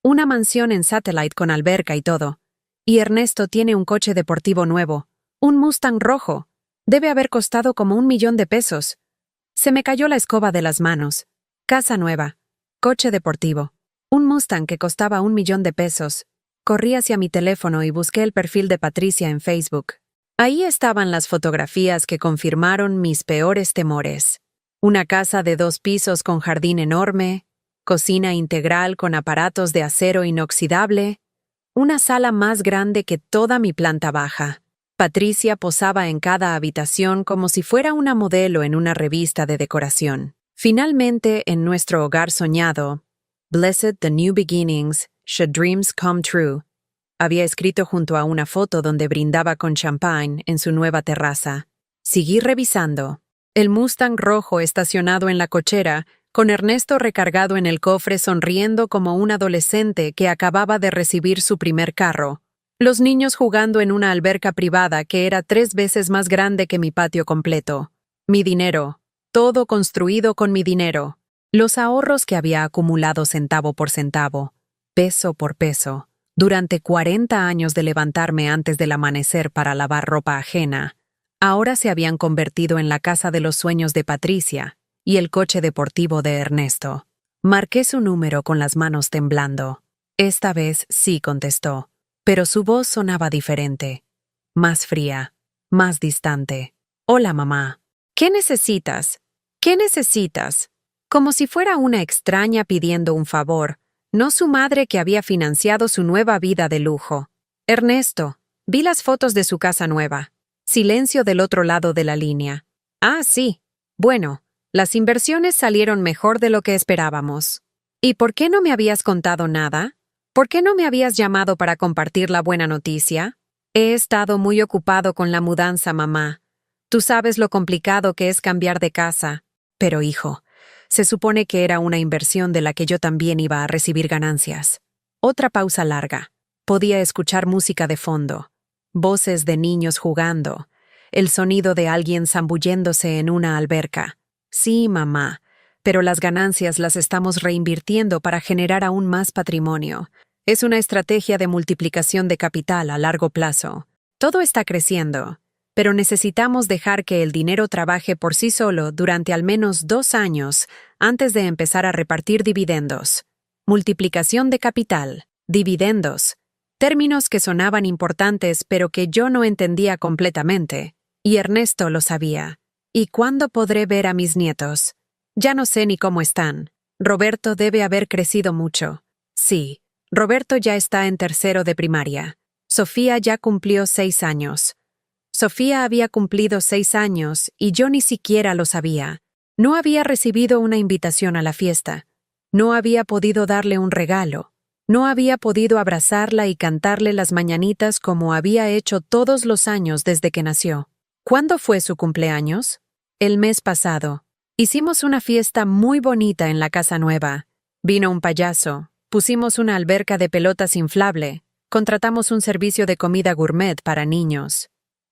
Una mansión en Satellite con alberca y todo. Y Ernesto tiene un coche deportivo nuevo, un Mustang rojo. Debe haber costado como $1,000,000. Se me cayó la escoba de las manos. Casa nueva, coche deportivo, un Mustang que costaba $1,000,000. Corrí hacia mi teléfono y busqué el perfil de Patricia en Facebook. Ahí estaban las fotografías que confirmaron mis peores temores. Una casa de 2 pisos con jardín enorme, cocina integral con aparatos de acero inoxidable, una sala más grande que toda mi planta baja. Patricia posaba en cada habitación como si fuera una modelo en una revista de decoración. Finalmente, en nuestro hogar soñado, Blessed the new beginnings, should dreams come true, había escrito junto a una foto donde brindaba con champán en su nueva terraza. Seguí revisando. El Mustang rojo estacionado en la cochera, con Ernesto recargado en el cofre sonriendo como un adolescente que acababa de recibir su primer carro. Los niños jugando en una alberca privada que era 3 veces más grande que mi patio completo. Mi dinero. Todo construido con mi dinero. Los ahorros que había acumulado centavo por centavo, peso por peso, durante 40 años de levantarme antes del amanecer para lavar ropa ajena, ahora se habían convertido en la casa de los sueños de Patricia y el coche deportivo de Ernesto. Marqué su número con las manos temblando. Esta vez sí contestó, pero su voz sonaba diferente, más fría, más distante. Hola, mamá. ¿Qué necesitas? ¿Qué necesitas? Como si fuera una extraña pidiendo un favor, no su madre que había financiado su nueva vida de lujo. Ernesto, vi las fotos de su casa nueva. Silencio del otro lado de la línea. Ah, sí. Bueno, las inversiones salieron mejor de lo que esperábamos. ¿Y por qué no me habías contado nada? ¿Por qué no me habías llamado para compartir la buena noticia? He estado muy ocupado con la mudanza, mamá. Tú sabes lo complicado que es cambiar de casa. Pero, hijo, se supone que era una inversión de la que yo también iba a recibir ganancias. Otra pausa larga. Podía escuchar música de fondo, voces de niños jugando, el sonido de alguien zambulléndose en una alberca. Sí, mamá, pero las ganancias las estamos reinvirtiendo para generar aún más patrimonio. Es una estrategia de multiplicación de capital a largo plazo. Todo está creciendo, pero necesitamos dejar que el dinero trabaje por sí solo durante al menos 2 años antes de empezar a repartir dividendos. Multiplicación de capital, dividendos, términos que sonaban importantes pero que yo no entendía completamente, y Ernesto lo sabía. ¿Y cuándo podré ver a mis nietos? Ya no sé ni cómo están. Roberto debe haber crecido mucho. Sí, Roberto ya está en tercero de primaria. Sofía ya cumplió 6 años. Sofía había cumplido 6 años y yo ni siquiera lo sabía. No había recibido una invitación a la fiesta. No había podido darle un regalo. No había podido abrazarla y cantarle las mañanitas como había hecho todos los años desde que nació. ¿Cuándo fue su cumpleaños? El mes pasado. Hicimos una fiesta muy bonita en la casa nueva. Vino un payaso, pusimos una alberca de pelotas inflable, contratamos un servicio de comida gourmet para niños.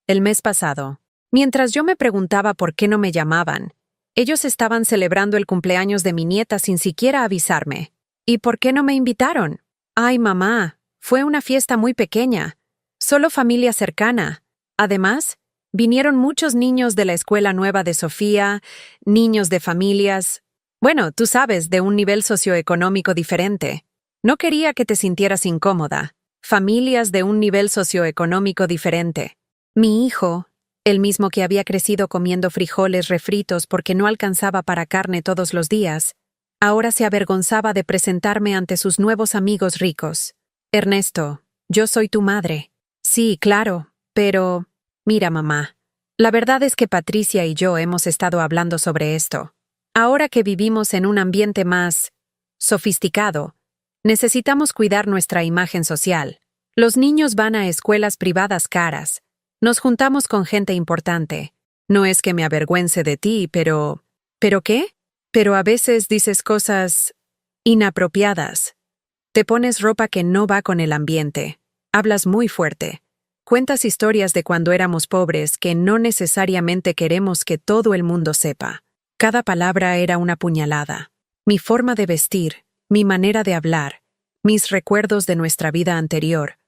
El mes pasado. Mientras yo me preguntaba por qué no me llamaban, ellos estaban celebrando el cumpleaños de mi nieta sin siquiera avisarme. ¿Y por qué no me invitaron? Ay, mamá, fue una fiesta muy pequeña. Solo familia cercana. Además, vinieron muchos niños de la escuela nueva de Sofía, niños de familias, bueno, tú sabes, de un nivel socioeconómico diferente. No quería que te sintieras incómoda. Familias de un nivel socioeconómico diferente. Mi hijo, el mismo que había crecido comiendo frijoles refritos porque no alcanzaba para carne todos los días, ahora se avergonzaba de presentarme ante sus nuevos amigos ricos. Ernesto, yo soy tu madre. Sí, claro, pero... Mira, mamá, la verdad es que Patricia y yo hemos estado hablando sobre esto. Ahora que vivimos en un ambiente más sofisticado, necesitamos cuidar nuestra imagen social. Los niños van a escuelas privadas caras. Nos juntamos con gente importante. No es que me avergüence de ti, pero... ¿Pero qué? Pero a veces dices cosas inapropiadas. Te pones ropa que no va con el ambiente. Hablas muy fuerte. Cuentas historias de cuando éramos pobres que no necesariamente queremos que todo el mundo sepa. Cada palabra era una puñalada. Mi forma de vestir, mi manera de hablar, mis recuerdos de nuestra vida anterior,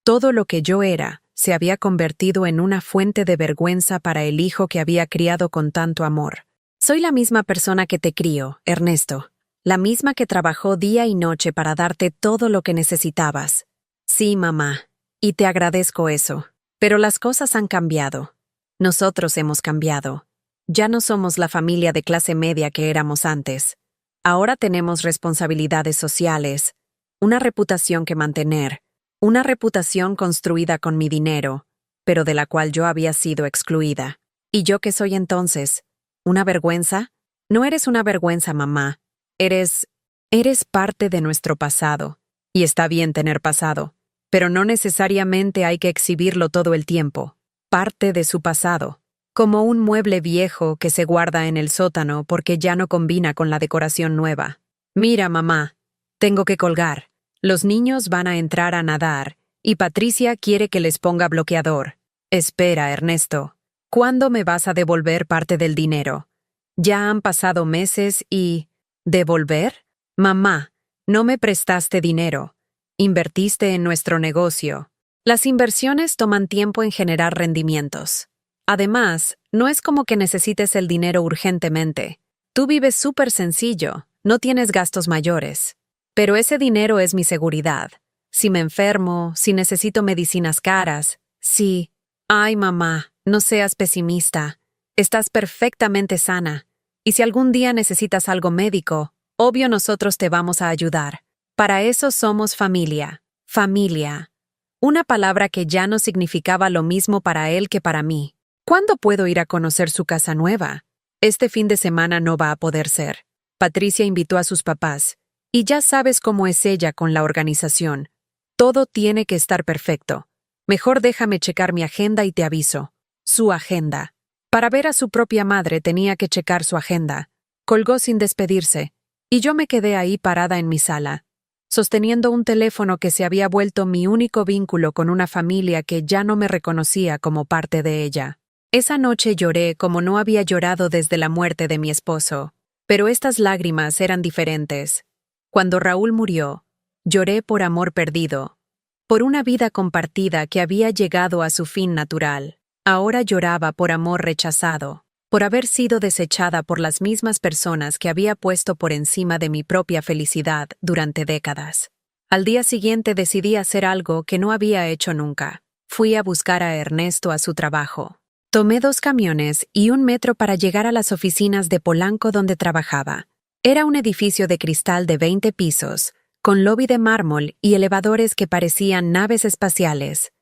todo lo que yo era, se había convertido en una fuente de vergüenza para el hijo que había criado con tanto amor. Soy la misma persona que te crió, Ernesto. La misma que trabajó día y noche para darte todo lo que necesitabas. Sí, mamá. Y te agradezco eso. Pero las cosas han cambiado. Nosotros hemos cambiado. Ya no somos la familia de clase media que éramos antes. Ahora tenemos responsabilidades sociales, una reputación que mantener, una reputación construida con mi dinero, pero de la cual yo había sido excluida. ¿Y yo qué soy entonces? ¿Una vergüenza? No eres una vergüenza, mamá. Eres parte de nuestro pasado. Y está bien tener pasado. Pero no necesariamente hay que exhibirlo todo el tiempo. Parte de su pasado. Como un mueble viejo que se guarda en el sótano porque ya no combina con la decoración nueva. Mira, mamá, tengo que colgar. Los niños van a entrar a nadar y Patricia quiere que les ponga bloqueador. Espera, Ernesto. ¿Cuándo me vas a devolver parte del dinero? Ya han pasado meses y... ¿Devolver? Mamá, no me prestaste dinero. Invertiste en nuestro negocio. Las inversiones toman tiempo en generar rendimientos. Además, no es como que necesites el dinero urgentemente. Tú vives súper sencillo, no tienes gastos mayores. Pero ese dinero es mi seguridad. Si me enfermo, si necesito medicinas caras, si... Ay, mamá, no seas pesimista. Estás perfectamente sana. Y si algún día necesitas algo médico, obvio nosotros te vamos a ayudar. Para eso somos familia. Familia. Una palabra que ya no significaba lo mismo para él que para mí. ¿Cuándo puedo ir a conocer su casa nueva? Este fin de semana no va a poder ser. Patricia invitó a sus papás. Y ya sabes cómo es ella con la organización. Todo tiene que estar perfecto. Mejor déjame checar mi agenda y te aviso. Su agenda. Para ver a su propia madre tenía que checar su agenda. Colgó sin despedirse, y yo me quedé ahí parada en mi sala, sosteniendo un teléfono que se había vuelto mi único vínculo con una familia que ya no me reconocía como parte de ella. Esa noche lloré como no había llorado desde la muerte de mi esposo, pero estas lágrimas eran diferentes. Cuando Raúl murió, lloré por amor perdido, por una vida compartida que había llegado a su fin natural. Ahora lloraba por amor rechazado, por haber sido desechada por las mismas personas que había puesto por encima de mi propia felicidad durante décadas. Al día siguiente decidí hacer algo que no había hecho nunca. Fui a buscar a Ernesto a su trabajo. Tomé 2 camiones y un metro para llegar a las oficinas de Polanco donde trabajaba. Era un edificio de cristal de 20 pisos, con lobby de mármol y elevadores que parecían naves espaciales.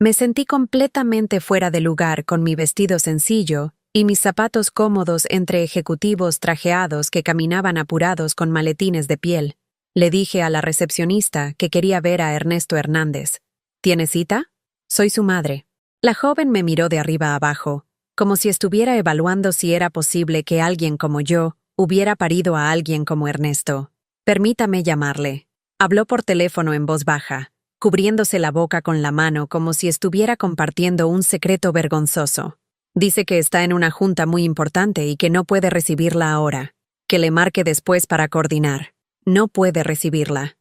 Me sentí completamente fuera de lugar con mi vestido sencillo y mis zapatos cómodos entre ejecutivos trajeados que caminaban apurados con maletines de piel. Le dije a la recepcionista que quería ver a Ernesto Hernández. ¿Tiene cita? Soy su madre. La joven me miró de arriba abajo, como si estuviera evaluando si era posible que alguien como yo hubiera parido a alguien como Ernesto. Permítame llamarle. Habló por teléfono en voz baja, cubriéndose la boca con la mano como si estuviera compartiendo un secreto vergonzoso. Dice que está en una junta muy importante y que no puede recibirla ahora, que le marque después para coordinar. No puede recibirla.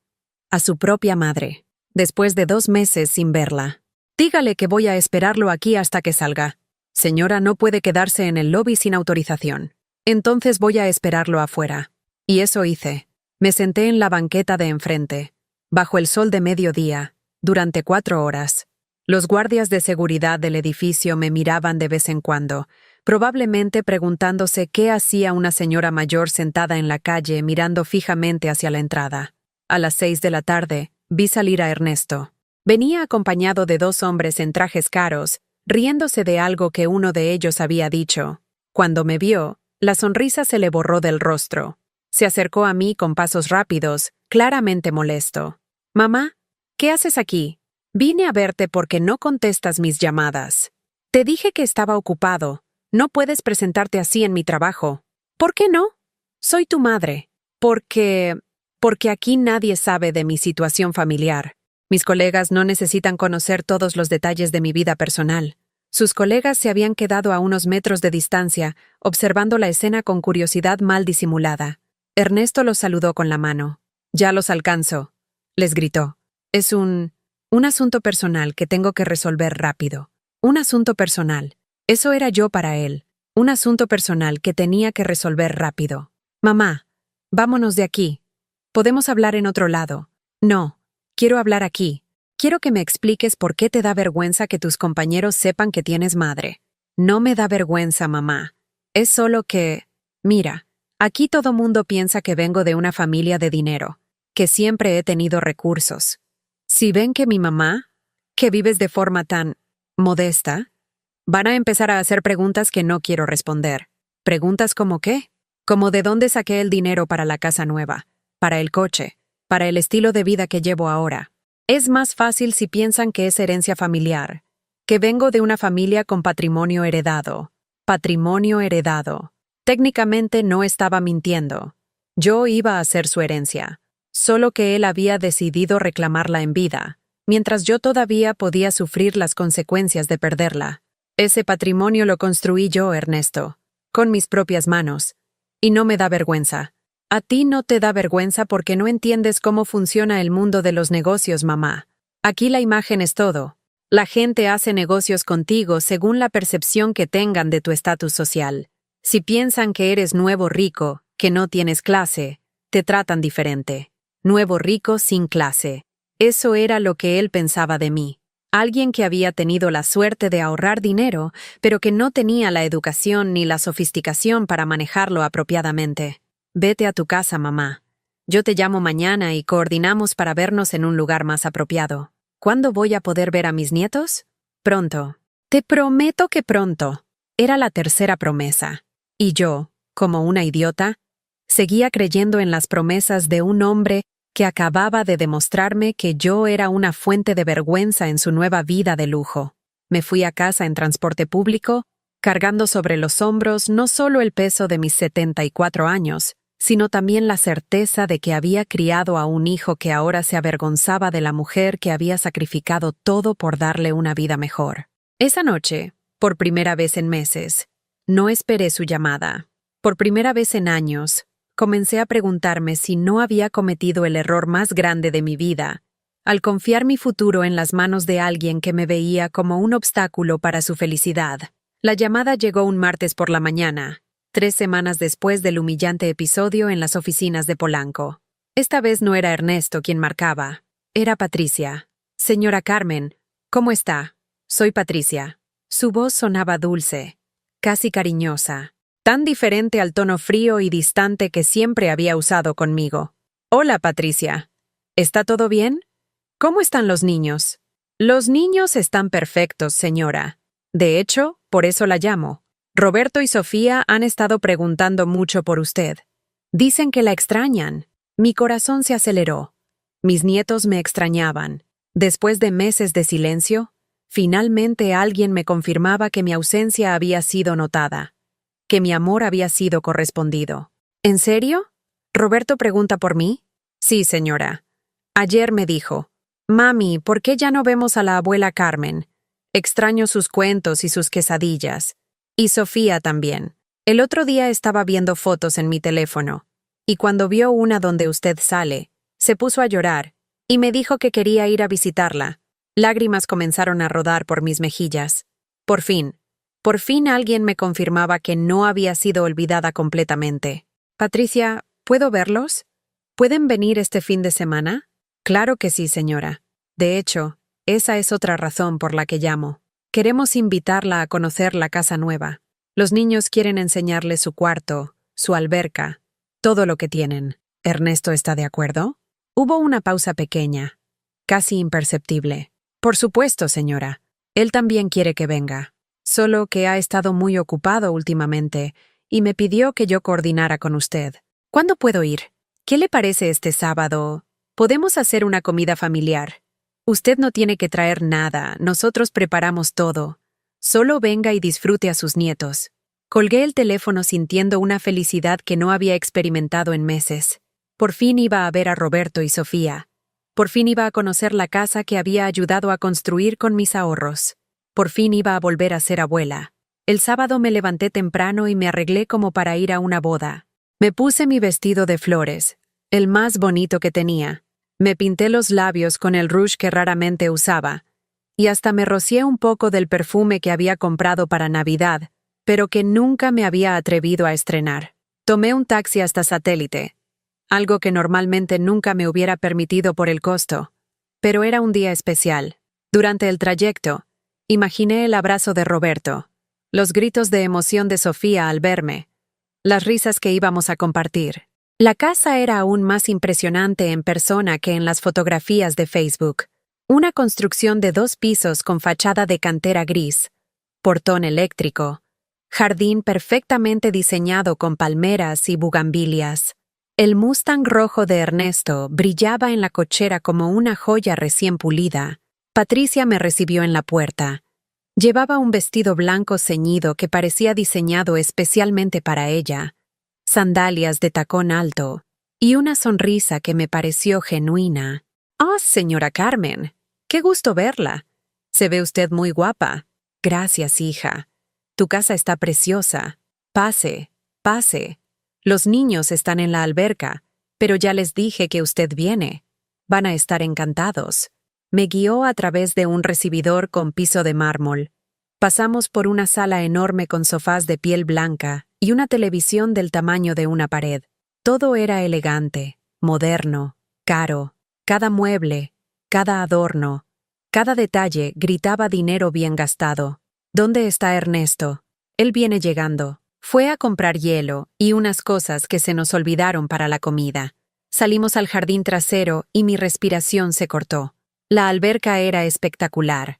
A su propia madre, después de 2 meses sin verla. Dígale que voy a esperarlo aquí hasta que salga. Señora, no puede quedarse en el lobby sin autorización. Entonces voy a esperarlo afuera. Y eso hice. Me senté en la banqueta de enfrente, bajo el sol de mediodía, durante 4 horas. Los guardias de seguridad del edificio me miraban de vez en cuando, probablemente preguntándose qué hacía una señora mayor sentada en la calle mirando fijamente hacia la entrada. A las 6 de la tarde, vi salir a Ernesto. Venía acompañado de 2 hombres en trajes caros, riéndose de algo que uno de ellos había dicho. Cuando me vio, la sonrisa se le borró del rostro. Se acercó a mí con pasos rápidos, claramente molesto. «Mamá, ¿qué haces aquí? Vine a verte porque no contestas mis llamadas. Te dije que estaba ocupado. No puedes presentarte así en mi trabajo. ¿Por qué no? Soy tu madre. Porque aquí nadie sabe de mi situación familiar. Mis colegas no necesitan conocer todos los detalles de mi vida personal». Sus colegas se habían quedado a unos metros de distancia, observando la escena con curiosidad mal disimulada. Ernesto los saludó con la mano. «Ya los alcanzo», les gritó. «Es un asunto personal que tengo que resolver rápido. Un asunto personal. Eso era yo para él. Un asunto personal que tenía que resolver rápido. Mamá, vámonos de aquí. Podemos hablar en otro lado. No, quiero hablar aquí. Quiero que me expliques por qué te da vergüenza que tus compañeros sepan que tienes madre. No me da vergüenza, mamá. Es solo que... Mira, aquí todo mundo piensa que vengo de una familia de dinero, que siempre he tenido recursos. Si ven que mi mamá, que vives de forma tan modesta, van a empezar a hacer preguntas que no quiero responder. ¿Preguntas como qué? Como de dónde saqué el dinero para la casa nueva, para el coche, para el estilo de vida que llevo ahora. Es más fácil si piensan que es herencia familiar, que vengo de una familia con patrimonio heredado. Patrimonio heredado. Técnicamente no estaba mintiendo. Yo iba a ser su herencia, solo que él había decidido reclamarla en vida, mientras yo todavía podía sufrir las consecuencias de perderla. Ese patrimonio lo construí yo, Ernesto, con mis propias manos, y no me da vergüenza. A ti no te da vergüenza porque no entiendes cómo funciona el mundo de los negocios, mamá. Aquí la imagen es todo. La gente hace negocios contigo según la percepción que tengan de tu estatus social. Si piensan que eres nuevo rico, que no tienes clase, te tratan diferente. Nuevo rico sin clase. Eso era lo que él pensaba de mí. Alguien que había tenido la suerte de ahorrar dinero, pero que no tenía la educación ni la sofisticación para manejarlo apropiadamente. Vete a tu casa, mamá. Yo te llamo mañana y coordinamos para vernos en un lugar más apropiado. ¿Cuándo voy a poder ver a mis nietos? Pronto. Te prometo que pronto. Era la tercera promesa. Y yo, como una idiota, seguía creyendo en las promesas de un hombre que acababa de demostrarme que yo era una fuente de vergüenza en su nueva vida de lujo. Me fui a casa en transporte público cargando sobre los hombros no solo el peso de mis 74 años, sino también la certeza de que había criado a un hijo que ahora se avergonzaba de la mujer que había sacrificado todo por darle una vida mejor. Esa noche, por primera vez en meses, no esperé su llamada. Por primera vez en años, comencé a preguntarme si no había cometido el error más grande de mi vida, al confiar mi futuro en las manos de alguien que me veía como un obstáculo para su felicidad. La llamada llegó un martes por la mañana, 3 semanas después del humillante episodio en las oficinas de Polanco. Esta vez no era Ernesto quien marcaba, era Patricia. «Señora Carmen, ¿cómo está? Soy Patricia». Su voz sonaba dulce, casi cariñosa, tan diferente al tono frío y distante que siempre había usado conmigo. «Hola, Patricia. ¿Está todo bien? ¿Cómo están los niños?» «Los niños están perfectos, señora. De hecho, por eso la llamo. Roberto y Sofía han estado preguntando mucho por usted. Dicen que la extrañan». Mi corazón se aceleró. Mis nietos me extrañaban. Después de meses de silencio, finalmente alguien me confirmaba que mi ausencia había sido notada, que mi amor había sido correspondido. «¿En serio? ¿Roberto pregunta por mí?» «Sí, señora. Ayer me dijo, «Mami, ¿por qué ya no vemos a la abuela Carmen? Extraño sus cuentos y sus quesadillas». Y Sofía también. El otro día estaba viendo fotos en mi teléfono, y cuando vio una donde usted sale, se puso a llorar, y me dijo que quería ir a visitarla. Lágrimas comenzaron a rodar por mis mejillas. Por fin alguien me confirmaba que no había sido olvidada completamente. «Patricia, ¿puedo verlos? ¿Pueden venir este fin de semana?» «Claro que sí, señora. De hecho, esa es otra razón por la que llamo. Queremos invitarla a conocer la casa nueva. Los niños quieren enseñarle su cuarto, su alberca, todo lo que tienen». «¿Ernesto está de acuerdo?» Hubo una pausa pequeña, casi imperceptible. «Por supuesto, señora. Él también quiere que venga. Solo que ha estado muy ocupado últimamente y me pidió que yo coordinara con usted. ¿Cuándo puedo ir? ¿Qué le parece este sábado? Podemos hacer una comida familiar. Usted no tiene que traer nada, nosotros preparamos todo. Solo venga y disfrute a sus nietos». Colgué el teléfono sintiendo una felicidad que no había experimentado en meses. Por fin iba a ver a Roberto y Sofía. Por fin iba a conocer la casa que había ayudado a construir con mis ahorros. Por fin iba a volver a ser abuela. El sábado me levanté temprano y me arreglé como para ir a una boda. Me puse mi vestido de flores, el más bonito que tenía. Me pinté los labios con el rouge que raramente usaba. Y hasta me rocié un poco del perfume que había comprado para Navidad, pero que nunca me había atrevido a estrenar. Tomé un taxi hasta Satélite, algo que normalmente nunca me hubiera permitido por el costo. Pero era un día especial. Durante el trayecto, imaginé el abrazo de Roberto, los gritos de emoción de Sofía al verme, las risas que íbamos a compartir. La casa era aún más impresionante en persona que en las fotografías de Facebook. Una construcción de 2 pisos con fachada de cantera gris, portón eléctrico, jardín perfectamente diseñado con palmeras y bugambilias. El Mustang rojo de Ernesto brillaba en la cochera como una joya recién pulida. Patricia me recibió en la puerta. Llevaba un vestido blanco ceñido que parecía diseñado especialmente para ella, sandalias de tacón alto y una sonrisa que me pareció genuina. «Oh, señora Carmen, qué gusto verla. Se ve usted muy guapa». «Gracias, hija. Tu casa está preciosa. Pase, pase. Los niños están en la alberca, pero ya les dije que usted viene. Van a estar encantados». Me guió a través de un recibidor con piso de mármol. Pasamos por una sala enorme con sofás de piel blanca y una televisión del tamaño de una pared. Todo era elegante, moderno, caro. Cada mueble, cada adorno, cada detalle gritaba dinero bien gastado. «¿Dónde está Ernesto? Él viene llegando». Fue a comprar hielo y unas cosas que se nos olvidaron para la comida. Salimos al jardín trasero y mi respiración se cortó. La alberca era espectacular.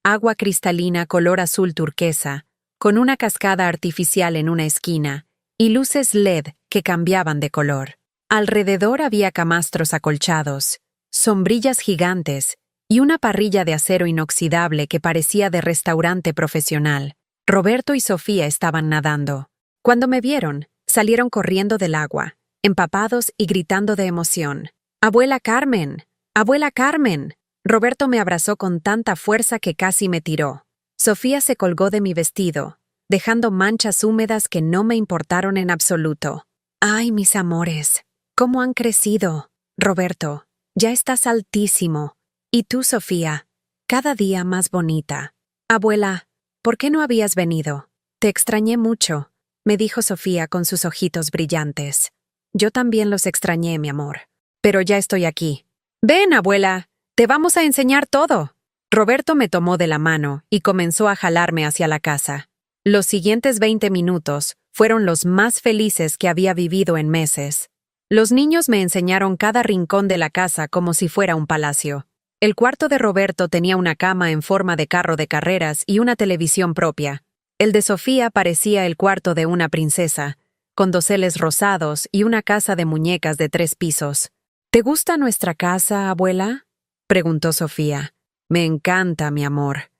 Agua cristalina color azul turquesa, con una cascada artificial en una esquina, y luces LED que cambiaban de color. Alrededor había camastros acolchados, sombrillas gigantes y una parrilla de acero inoxidable que parecía de restaurante profesional. Roberto y Sofía estaban nadando. Cuando me vieron, salieron corriendo del agua, empapados y gritando de emoción. ¡Abuela Carmen! ¡Abuela Carmen! Roberto me abrazó con tanta fuerza que casi me tiró. Sofía se colgó de mi vestido, dejando manchas húmedas que no me importaron en absoluto. ¡Ay, mis amores! ¿Cómo han crecido? Roberto, ya estás altísimo. Y tú, Sofía, cada día más bonita. Abuela, ¿por qué no habías venido? Te extrañé mucho, me dijo Sofía con sus ojitos brillantes. Yo también los extrañé, mi amor. Pero ya estoy aquí. Ven, abuela, te vamos a enseñar todo. Roberto me tomó de la mano y comenzó a jalarme hacia la casa. Los siguientes 20 minutos fueron los más felices que había vivido en meses. Los niños me enseñaron cada rincón de la casa como si fuera un palacio. El cuarto de Roberto tenía una cama en forma de carro de carreras y una televisión propia. El de Sofía parecía el cuarto de una princesa, con doseles rosados y una casa de muñecas de 3 pisos. ¿Te gusta nuestra casa, abuela?, preguntó Sofía. Me encanta, mi amor.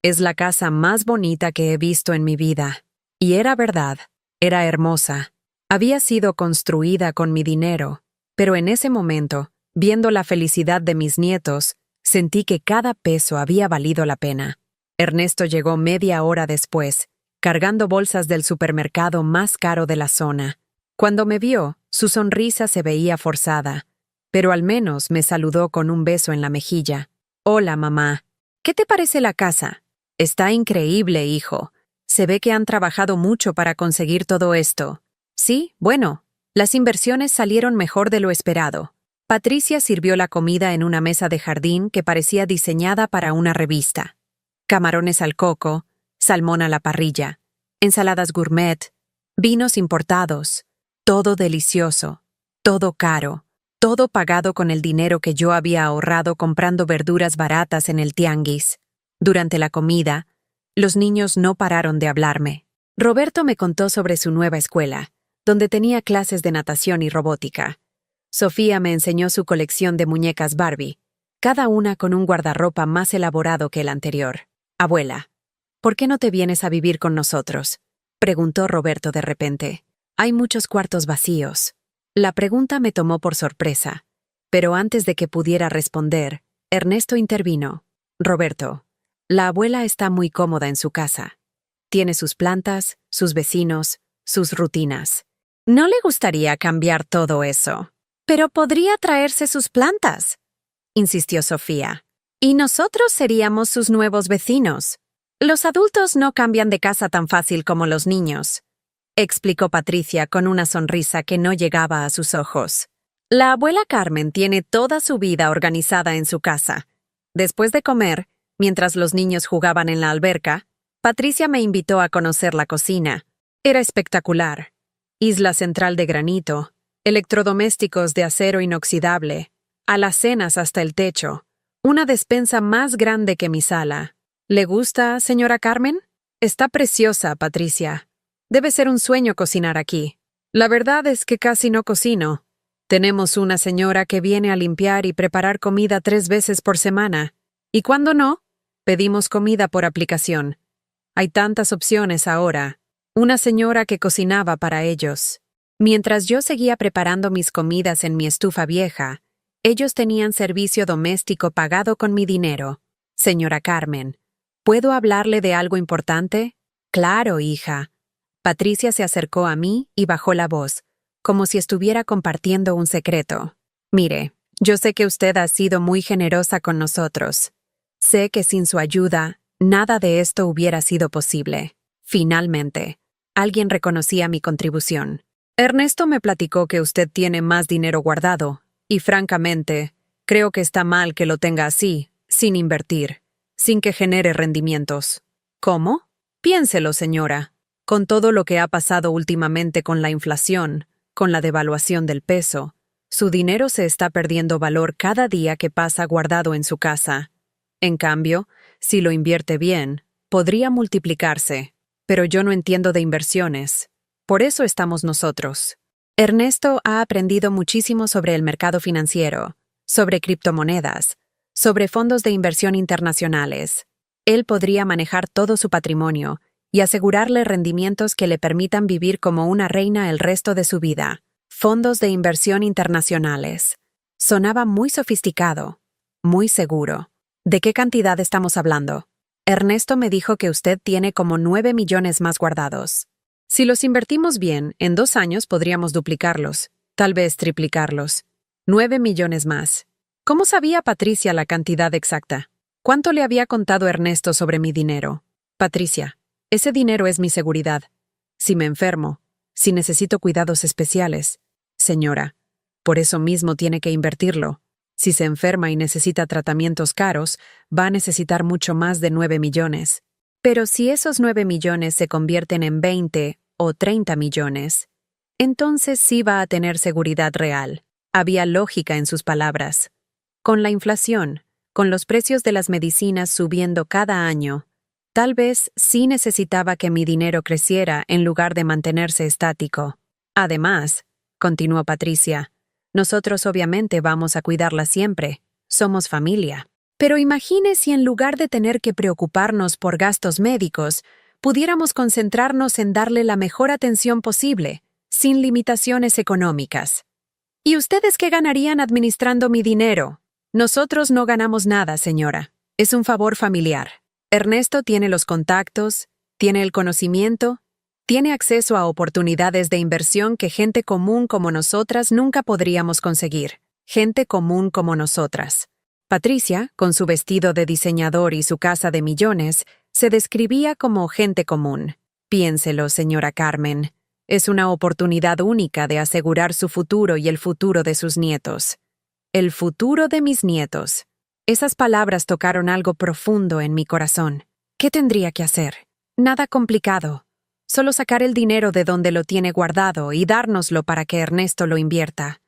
Es la casa más bonita que he visto en mi vida. Y era verdad, era hermosa. Había sido construida con mi dinero, pero en ese momento, viendo la felicidad de mis nietos, sentí que cada peso había valido la pena. Ernesto llegó media hora después, cargando bolsas del supermercado más caro de la zona. Cuando me vio, su sonrisa se veía forzada, pero al menos me saludó con un beso en la mejilla. Hola, mamá. ¿Qué te parece la casa? Está increíble, hijo. Se ve que han trabajado mucho para conseguir todo esto. Sí, bueno, las inversiones salieron mejor de lo esperado. Patricia sirvió la comida en una mesa de jardín que parecía diseñada para una revista. Camarones al coco, salmón a la parrilla, ensaladas gourmet, vinos importados, todo delicioso, todo caro, todo pagado con el dinero que yo había ahorrado comprando verduras baratas en el tianguis. Durante la comida, los niños no pararon de hablarme. Roberto me contó sobre su nueva escuela, donde tenía clases de natación y robótica. Sofía me enseñó su colección de muñecas Barbie, cada una con un guardarropa más elaborado que el anterior. Abuela, ¿por qué no te vienes a vivir con nosotros?, preguntó Roberto de repente. Hay muchos cuartos vacíos. La pregunta me tomó por sorpresa, pero antes de que pudiera responder, Ernesto intervino. Roberto, la abuela está muy cómoda en su casa. Tiene sus plantas, sus vecinos, sus rutinas. ¿No le gustaría cambiar todo eso? Pero podría traerse sus plantas, insistió Sofía. Y nosotros seríamos sus nuevos vecinos. Los adultos no cambian de casa tan fácil como los niños, explicó Patricia con una sonrisa que no llegaba a sus ojos. La abuela Carmen tiene toda su vida organizada en su casa. Después de comer, mientras los niños jugaban en la alberca, Patricia me invitó a conocer la cocina. Era espectacular. Isla central de granito, electrodomésticos de acero inoxidable, alacenas hasta el techo, una despensa más grande que mi sala. ¿Le gusta, señora Carmen? Está preciosa, Patricia. Debe ser un sueño cocinar aquí. La verdad es que casi no cocino. Tenemos una señora que viene a limpiar y preparar comida 3 veces por semana. Y cuando no, pedimos comida por aplicación. Hay tantas opciones ahora. Una señora que cocinaba para ellos. Mientras yo seguía preparando mis comidas en mi estufa vieja, ellos tenían servicio doméstico pagado con mi dinero. Señora Carmen, ¿puedo hablarle de algo importante? Claro, hija. Patricia se acercó a mí y bajó la voz, como si estuviera compartiendo un secreto. Mire, yo sé que usted ha sido muy generosa con nosotros. Sé que sin su ayuda, nada de esto hubiera sido posible. Finalmente, alguien reconocía mi contribución. Ernesto me platicó que usted tiene más dinero guardado, y francamente, creo que está mal que lo tenga así, sin invertir, sin que genere rendimientos. ¿Cómo? Piénselo, señora. Con todo lo que ha pasado últimamente con la inflación, con la devaluación del peso, su dinero se está perdiendo valor cada día que pasa guardado en su casa. En cambio, si lo invierte bien, podría multiplicarse. Pero yo no entiendo de inversiones. Por eso estamos nosotros. Ernesto ha aprendido muchísimo sobre el mercado financiero, sobre criptomonedas, sobre fondos de inversión internacionales. Él podría manejar todo su patrimonio y asegurarle rendimientos que le permitan vivir como una reina el resto de su vida. Fondos de inversión internacionales. Sonaba muy sofisticado, muy seguro. ¿De qué cantidad estamos hablando? Ernesto me dijo que usted tiene como 9 millones más guardados. Si los invertimos bien, en 2 años podríamos duplicarlos, tal vez triplicarlos. 9 millones más. ¿Cómo sabía Patricia la cantidad exacta? ¿Cuánto le había contado Ernesto sobre mi dinero? Patricia, ese dinero es mi seguridad. Si me enfermo, si necesito cuidados especiales. Señora, por eso mismo tiene que invertirlo. Si se enferma y necesita tratamientos caros, va a necesitar mucho más de 9 millones. Pero si esos 9 millones se convierten en 20 o 30 millones, entonces sí va a tener seguridad real. Había lógica en sus palabras. Con la inflación, con los precios de las medicinas subiendo cada año, tal vez sí necesitaba que mi dinero creciera en lugar de mantenerse estático. Además, continuó Patricia, nosotros obviamente vamos a cuidarla siempre. Somos familia. Pero imagine si en lugar de tener que preocuparnos por gastos médicos, pudiéramos concentrarnos en darle la mejor atención posible, sin limitaciones económicas. ¿Y ustedes qué ganarían administrando mi dinero? Nosotros no ganamos nada, señora. Es un favor familiar. Ernesto tiene los contactos, tiene el conocimiento, tiene acceso a oportunidades de inversión que gente común como nosotras nunca podríamos conseguir. Gente común como nosotras. Patricia, con su vestido de diseñador y su casa de millones, se describía como gente común. Piénselo, señora Carmen. Es una oportunidad única de asegurar su futuro y el futuro de sus nietos. El futuro de mis nietos. Esas palabras tocaron algo profundo en mi corazón. ¿Qué tendría que hacer? Nada complicado. Solo sacar el dinero de donde lo tiene guardado y dárnoslo para que Ernesto lo invierta.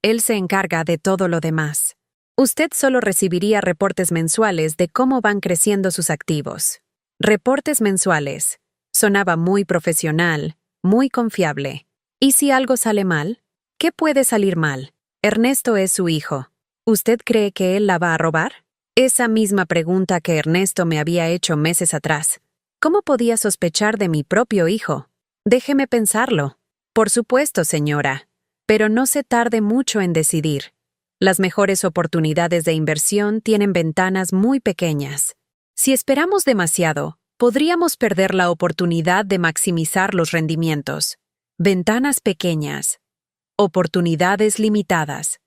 Él se encarga de todo lo demás. Usted solo recibiría reportes mensuales de cómo van creciendo sus activos. Reportes mensuales. Sonaba muy profesional, muy confiable. ¿Y si algo sale mal? ¿Qué puede salir mal? Ernesto es su hijo. ¿Usted cree que él la va a robar? Esa misma pregunta que Ernesto me había hecho meses atrás. ¿Cómo podía sospechar de mi propio hijo? Déjeme pensarlo. Por supuesto, señora. Pero no se tarde mucho en decidir. Las mejores oportunidades de inversión tienen ventanas muy pequeñas. Si esperamos demasiado, podríamos perder la oportunidad de maximizar los rendimientos. Ventanas pequeñas. Oportunidades limitadas.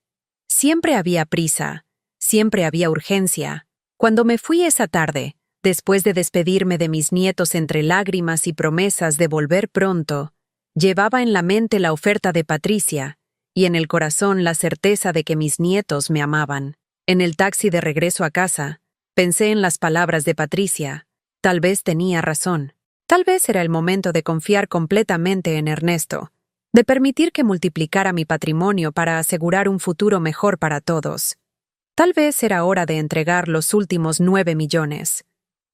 Siempre había prisa. Siempre había urgencia. Cuando me fui esa tarde, después de despedirme de mis nietos entre lágrimas y promesas de volver pronto, llevaba en la mente la oferta de Patricia y en el corazón la certeza de que mis nietos me amaban. En el taxi de regreso a casa, pensé en las palabras de Patricia. Tal vez tenía razón. Tal vez era el momento de confiar completamente en Ernesto, de permitir que multiplicara mi patrimonio para asegurar un futuro mejor para todos. Tal vez era hora de entregar los últimos 9 millones.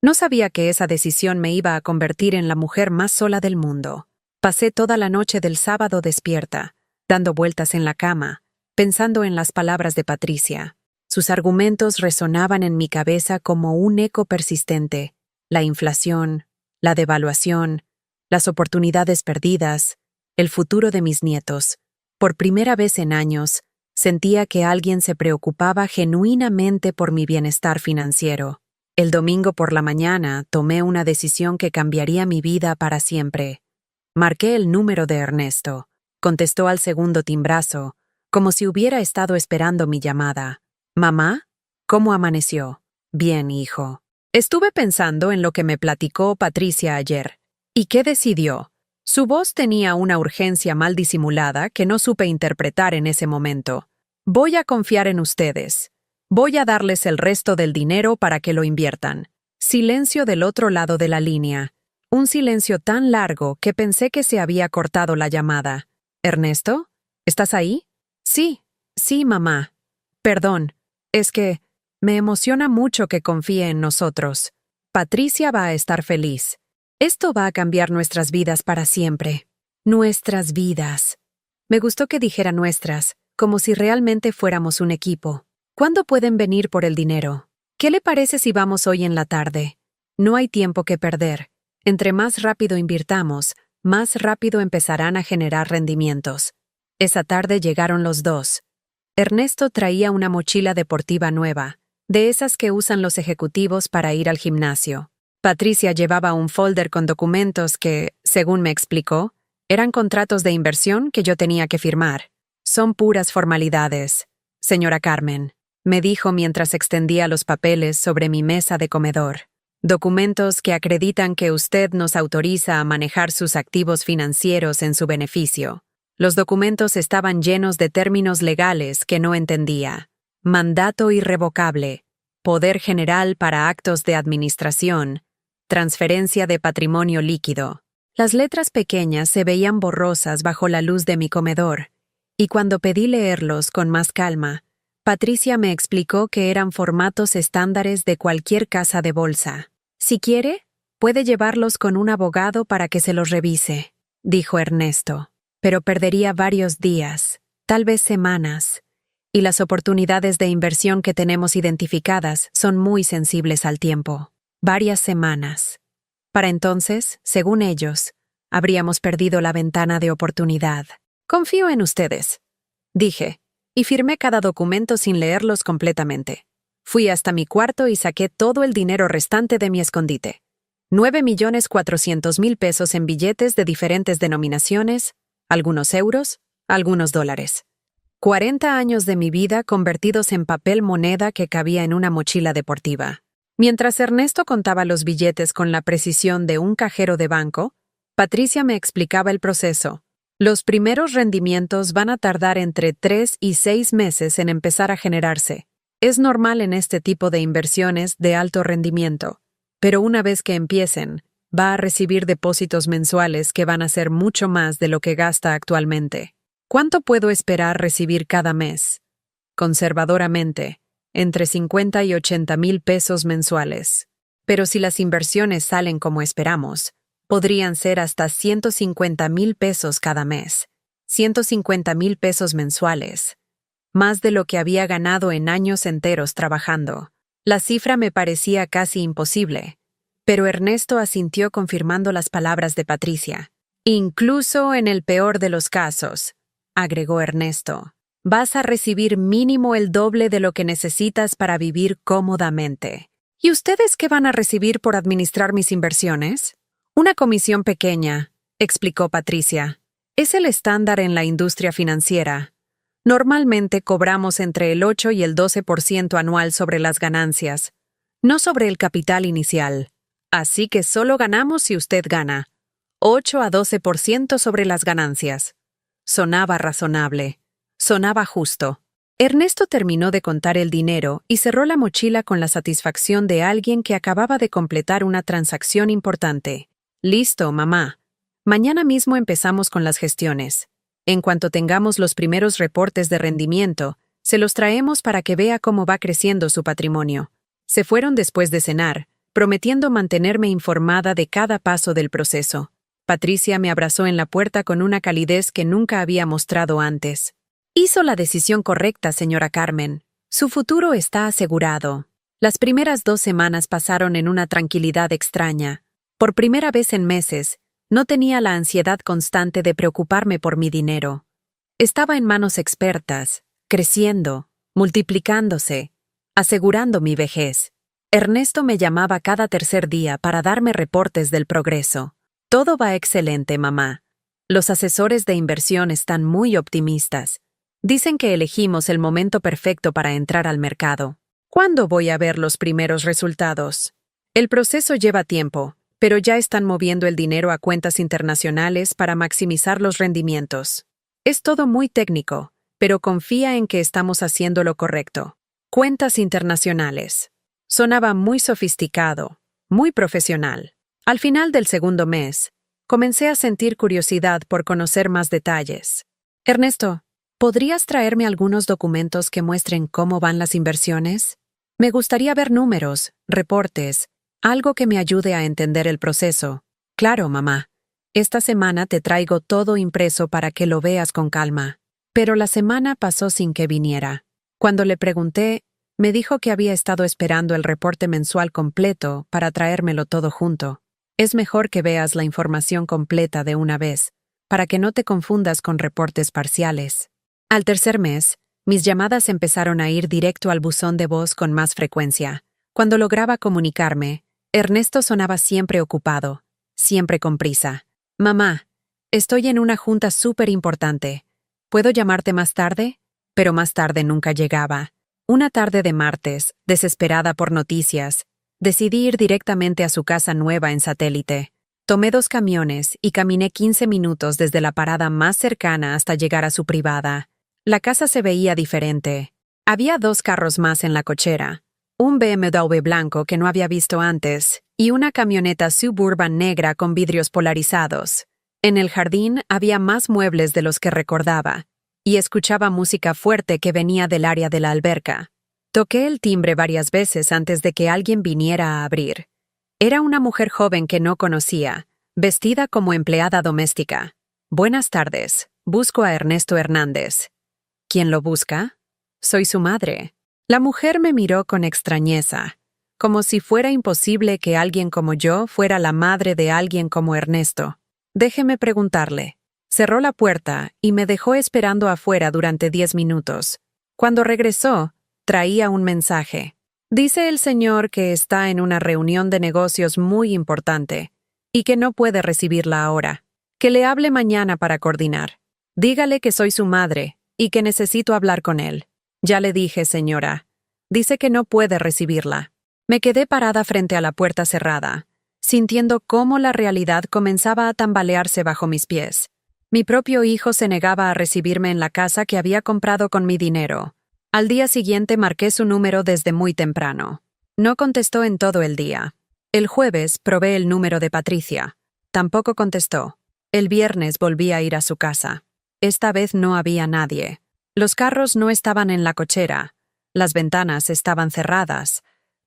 No sabía que esa decisión me iba a convertir en la mujer más sola del mundo. Pasé toda la noche del sábado despierta, dando vueltas en la cama, pensando en las palabras de Patricia. Sus argumentos resonaban en mi cabeza como un eco persistente. La inflación, la devaluación, las oportunidades perdidas, el futuro de mis nietos. Por primera vez en años, sentía que alguien se preocupaba genuinamente por mi bienestar financiero. El domingo por la mañana tomé una decisión que cambiaría mi vida para siempre. Marqué el número de Ernesto. Contestó al segundo timbrazo, como si hubiera estado esperando mi llamada. «¿Mamá? ¿Cómo amaneció?» «Bien, hijo». Estuve pensando en lo que me platicó Patricia ayer. ¿Y qué decidió? Su voz tenía una urgencia mal disimulada que no supe interpretar en ese momento. «Voy a confiar en ustedes. Voy a darles el resto del dinero para que lo inviertan». Silencio del otro lado de la línea. Un silencio tan largo que pensé que se había cortado la llamada. «¿Ernesto? ¿Estás ahí?» «Sí, sí, mamá. Perdón. Es que me emociona mucho que confíe en nosotros. Patricia va a estar feliz. Esto va a cambiar nuestras vidas para siempre». Nuestras vidas. Me gustó que dijera nuestras, como si realmente fuéramos un equipo. ¿Cuándo pueden venir por el dinero? ¿Qué le parece si vamos hoy en la tarde? No hay tiempo que perder. Entre más rápido invirtamos, más rápido empezarán a generar rendimientos. Esa tarde llegaron los dos. Ernesto traía una mochila deportiva nueva, de esas que usan los ejecutivos para ir al gimnasio. Patricia llevaba un folder con documentos que, según me explicó, eran contratos de inversión que yo tenía que firmar. Son puras formalidades, señora Carmen, me dijo mientras extendía los papeles sobre mi mesa de comedor. Documentos que acreditan que usted nos autoriza a manejar sus activos financieros en su beneficio. Los documentos estaban llenos de términos legales que no entendía. Mandato irrevocable, poder general para actos de administración, transferencia de patrimonio líquido. Las letras pequeñas se veían borrosas bajo la luz de mi comedor, y cuando pedí leerlos con más calma, Patricia me explicó que eran formatos estándares de cualquier casa de bolsa. Si quiere, puede llevarlos con un abogado para que se los revise, dijo Ernesto. Pero perdería varios días, tal vez semanas, y las oportunidades de inversión que tenemos identificadas son muy sensibles al tiempo. Varias semanas. Para entonces, según ellos, habríamos perdido la ventana de oportunidad. Confío en ustedes, dije, y firmé cada documento sin leerlos completamente. Fui hasta mi cuarto y saqué todo el dinero restante de mi escondite. 9.400.000 pesos en billetes de diferentes denominaciones, algunos euros, algunos dólares. 40 años de mi vida convertidos en papel moneda que cabía en una mochila deportiva. Mientras Ernesto contaba los billetes con la precisión de un cajero de banco, Patricia me explicaba el proceso. Los primeros rendimientos van a tardar entre 3 y 6 meses en empezar a generarse. Es normal en este tipo de inversiones de alto rendimiento, pero una vez que empiecen, va a recibir depósitos mensuales que van a ser mucho más de lo que gasta actualmente. ¿Cuánto puedo esperar recibir cada mes? Conservadoramente, entre 50 y 80.000 pesos mensuales. Pero si las inversiones salen como esperamos, podrían ser hasta 150.000 pesos cada mes. 150.000 pesos mensuales. Más de lo que había ganado en años enteros trabajando. La cifra me parecía casi imposible, pero Ernesto asintió confirmando las palabras de Patricia. Incluso en el peor de los casos, agregó Ernesto, vas a recibir mínimo el doble de lo que necesitas para vivir cómodamente. ¿Y ustedes qué van a recibir por administrar mis inversiones? Una comisión pequeña, explicó Patricia. Es el estándar en la industria financiera. Normalmente cobramos entre el 8 y el 12% anual sobre las ganancias, no sobre el capital inicial. Así que solo ganamos si usted gana. 8 a 12% sobre las ganancias. Sonaba razonable. Sonaba justo. Ernesto terminó de contar el dinero y cerró la mochila con la satisfacción de alguien que acababa de completar una transacción importante. Listo, mamá. Mañana mismo empezamos con las gestiones. En cuanto tengamos los primeros reportes de rendimiento, se los traemos para que vea cómo va creciendo su patrimonio. Se fueron después de cenar, prometiendo mantenerme informada de cada paso del proceso. Patricia me abrazó en la puerta con una calidez que nunca había mostrado antes. Hizo la decisión correcta, señora Carmen. Su futuro está asegurado. Las primeras 2 semanas pasaron en una tranquilidad extraña. Por primera vez en meses, no tenía la ansiedad constante de preocuparme por mi dinero. Estaba en manos expertas, creciendo, multiplicándose, asegurando mi vejez. Ernesto me llamaba cada tercer día para darme reportes del progreso. Todo va excelente, mamá. Los asesores de inversión están muy optimistas. Dicen que elegimos el momento perfecto para entrar al mercado. ¿Cuándo voy a ver los primeros resultados? El proceso lleva tiempo, pero ya están moviendo el dinero a cuentas internacionales para maximizar los rendimientos. Es todo muy técnico, pero confía en que estamos haciendo lo correcto. Cuentas internacionales. Sonaba muy sofisticado, muy profesional. Al final del segundo mes, comencé a sentir curiosidad por conocer más detalles. Ernesto, ¿podrías traerme algunos documentos que muestren cómo van las inversiones? Me gustaría ver números, reportes, algo que me ayude a entender el proceso. Claro, mamá. Esta semana te traigo todo impreso para que lo veas con calma. Pero la semana pasó sin que viniera. Cuando le pregunté, me dijo que había estado esperando el reporte mensual completo para traérmelo todo junto. Es mejor que veas la información completa de una vez, para que no te confundas con reportes parciales. Al tercer mes, mis llamadas empezaron a ir directo al buzón de voz con más frecuencia. Cuando lograba comunicarme, Ernesto sonaba siempre ocupado, siempre con prisa. Mamá, estoy en una junta súper importante. ¿Puedo llamarte más tarde? Pero más tarde nunca llegaba. Una tarde de martes, desesperada por noticias, decidí ir directamente a su casa nueva en Satélite. Tomé 2 camiones y caminé 15 minutos desde la parada más cercana hasta llegar a su privada. La casa se veía diferente. Había 2 carros más en la cochera, un BMW blanco que no había visto antes y una camioneta Suburban negra con vidrios polarizados. En el jardín había más muebles de los que recordaba, y escuchaba música fuerte que venía del área de la alberca. Toqué el timbre varias veces antes de que alguien viniera a abrir. Era una mujer joven que no conocía, vestida como empleada doméstica. Buenas tardes, busco a Ernesto Hernández. ¿Quién lo busca? Soy su madre. La mujer me miró con extrañeza, como si fuera imposible que alguien como yo fuera la madre de alguien como Ernesto. Déjeme preguntarle. Cerró la puerta y me dejó esperando afuera durante 10 minutos. Cuando regresó, traía un mensaje. Dice el señor que está en una reunión de negocios muy importante y que no puede recibirla ahora. Que le hable mañana para coordinar. Dígale que soy su madre y que necesito hablar con él. Ya le dije, señora. Dice que no puede recibirla. Me quedé parada frente a la puerta cerrada, sintiendo cómo la realidad comenzaba a tambalearse bajo mis pies. Mi propio hijo se negaba a recibirme en la casa que había comprado con mi dinero. Al día siguiente marqué su número desde muy temprano. No contestó en todo el día. El jueves probé el número de Patricia. Tampoco contestó. El viernes volví a ir a su casa. Esta vez no había nadie. Los carros no estaban en la cochera. Las ventanas estaban cerradas.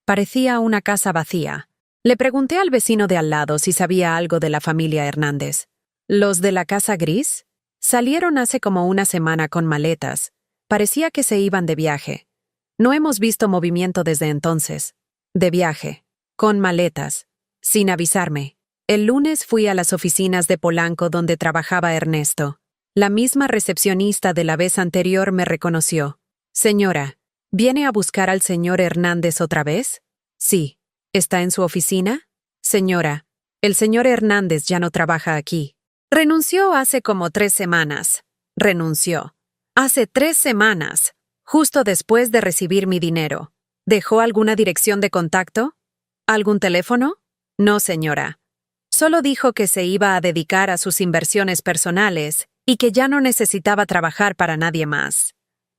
Parecía una casa vacía. Le pregunté al vecino de al lado si sabía algo de la familia Hernández. ¿Los de la casa gris? Salieron hace como una semana con maletas. Parecía que se iban de viaje. No hemos visto movimiento desde entonces. De viaje. Con maletas. Sin avisarme. El lunes fui a las oficinas de Polanco donde trabajaba Ernesto. La misma recepcionista de la vez anterior me reconoció. Señora, ¿viene a buscar al señor Hernández otra vez? Sí. ¿Está en su oficina? Señora, el señor Hernández ya no trabaja aquí. Renunció hace como 3 semanas. Renunció. Hace 3 semanas, justo después de recibir mi dinero. ¿Dejó alguna dirección de contacto? ¿Algún teléfono? No, señora. Solo dijo que se iba a dedicar a sus inversiones personales y que ya no necesitaba trabajar para nadie más.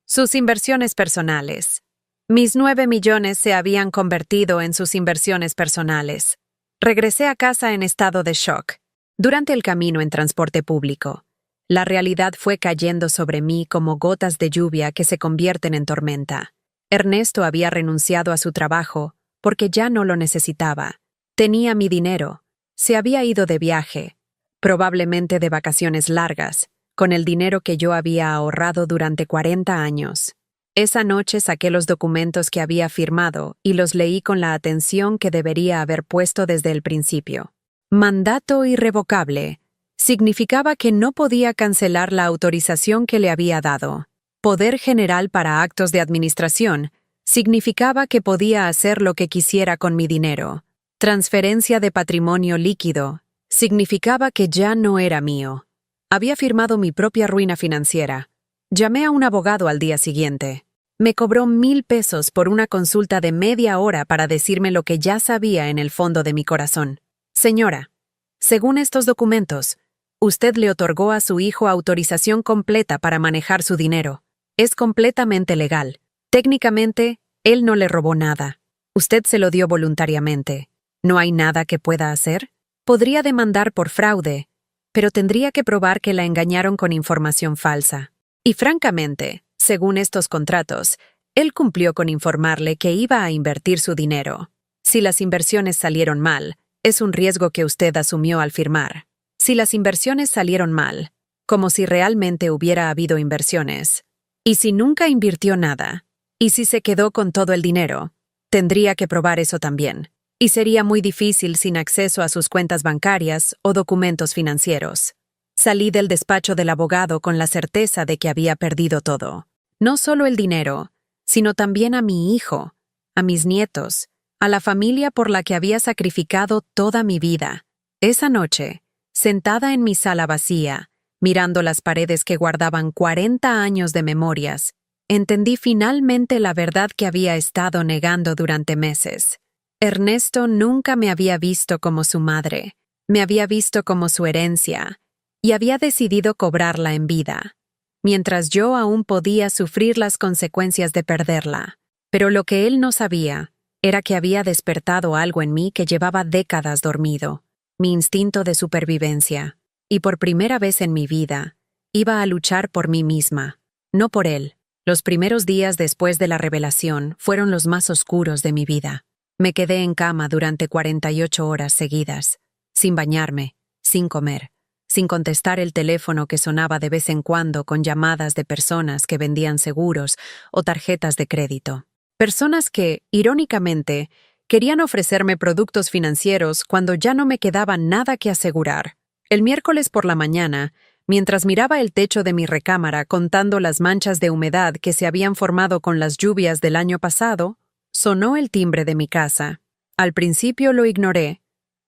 Sus inversiones personales. Mis 9 millones se habían convertido en sus inversiones personales. Regresé a casa en estado de shock. Durante el camino en transporte público, la realidad fue cayendo sobre mí como gotas de lluvia que se convierten en tormenta. Ernesto había renunciado a su trabajo porque ya no lo necesitaba. Tenía mi dinero. Se había ido de viaje, probablemente de vacaciones largas, con el dinero que yo había ahorrado durante 40 años. Esa noche saqué los documentos que había firmado y los leí con la atención que debería haber puesto desde el principio. Mandato irrevocable significaba que no podía cancelar la autorización que le había dado. Poder general para actos de administración significaba que podía hacer lo que quisiera con mi dinero. Transferencia de patrimonio líquido significaba que ya no era mío. Había firmado mi propia ruina financiera. Llamé a un abogado al día siguiente. Me cobró 1,000 pesos por una consulta de media hora para decirme lo que ya sabía en el fondo de mi corazón. Señora, según estos documentos, usted le otorgó a su hijo autorización completa para manejar su dinero. Es completamente legal. Técnicamente, él no le robó nada. Usted se lo dio voluntariamente. ¿No hay nada que pueda hacer? Podría demandar por fraude, pero tendría que probar que la engañaron con información falsa. Y francamente, según estos contratos, él cumplió con informarle que iba a invertir su dinero. Si las inversiones salieron mal, es un riesgo que usted asumió al firmar. Si las inversiones salieron mal, como si realmente hubiera habido inversiones, y si nunca invirtió nada, y si se quedó con todo el dinero, tendría que probar eso también. y sería muy difícil sin acceso a sus cuentas bancarias o documentos financieros. Salí del despacho del abogado con la certeza de que había perdido todo. No solo el dinero, sino también a mi hijo, a mis nietos, a la familia por la que había sacrificado toda mi vida. Esa noche, sentada en mi sala vacía, mirando las paredes que guardaban 40 años de memorias, entendí finalmente la verdad que había estado negando durante meses. Ernesto nunca me había visto como su madre, me había visto como su herencia, y había decidido cobrarla en vida, mientras yo aún podía sufrir las consecuencias de perderla. Pero lo que él no sabía era que había despertado algo en mí que llevaba décadas dormido, mi instinto de supervivencia, y por primera vez en mi vida, iba a luchar por mí misma, no por él. Los primeros días después de la revelación fueron los más oscuros de mi vida. Me quedé en cama durante 48 horas seguidas, sin bañarme, sin comer, sin contestar el teléfono que sonaba de vez en cuando con llamadas de personas que vendían seguros o tarjetas de crédito. Personas que, irónicamente, querían ofrecerme productos financieros cuando ya no me quedaba nada que asegurar. El miércoles por la mañana, mientras miraba el techo de mi recámara contando las manchas de humedad que se habían formado con las lluvias del año pasado, sonó el timbre de mi casa. Al principio lo ignoré,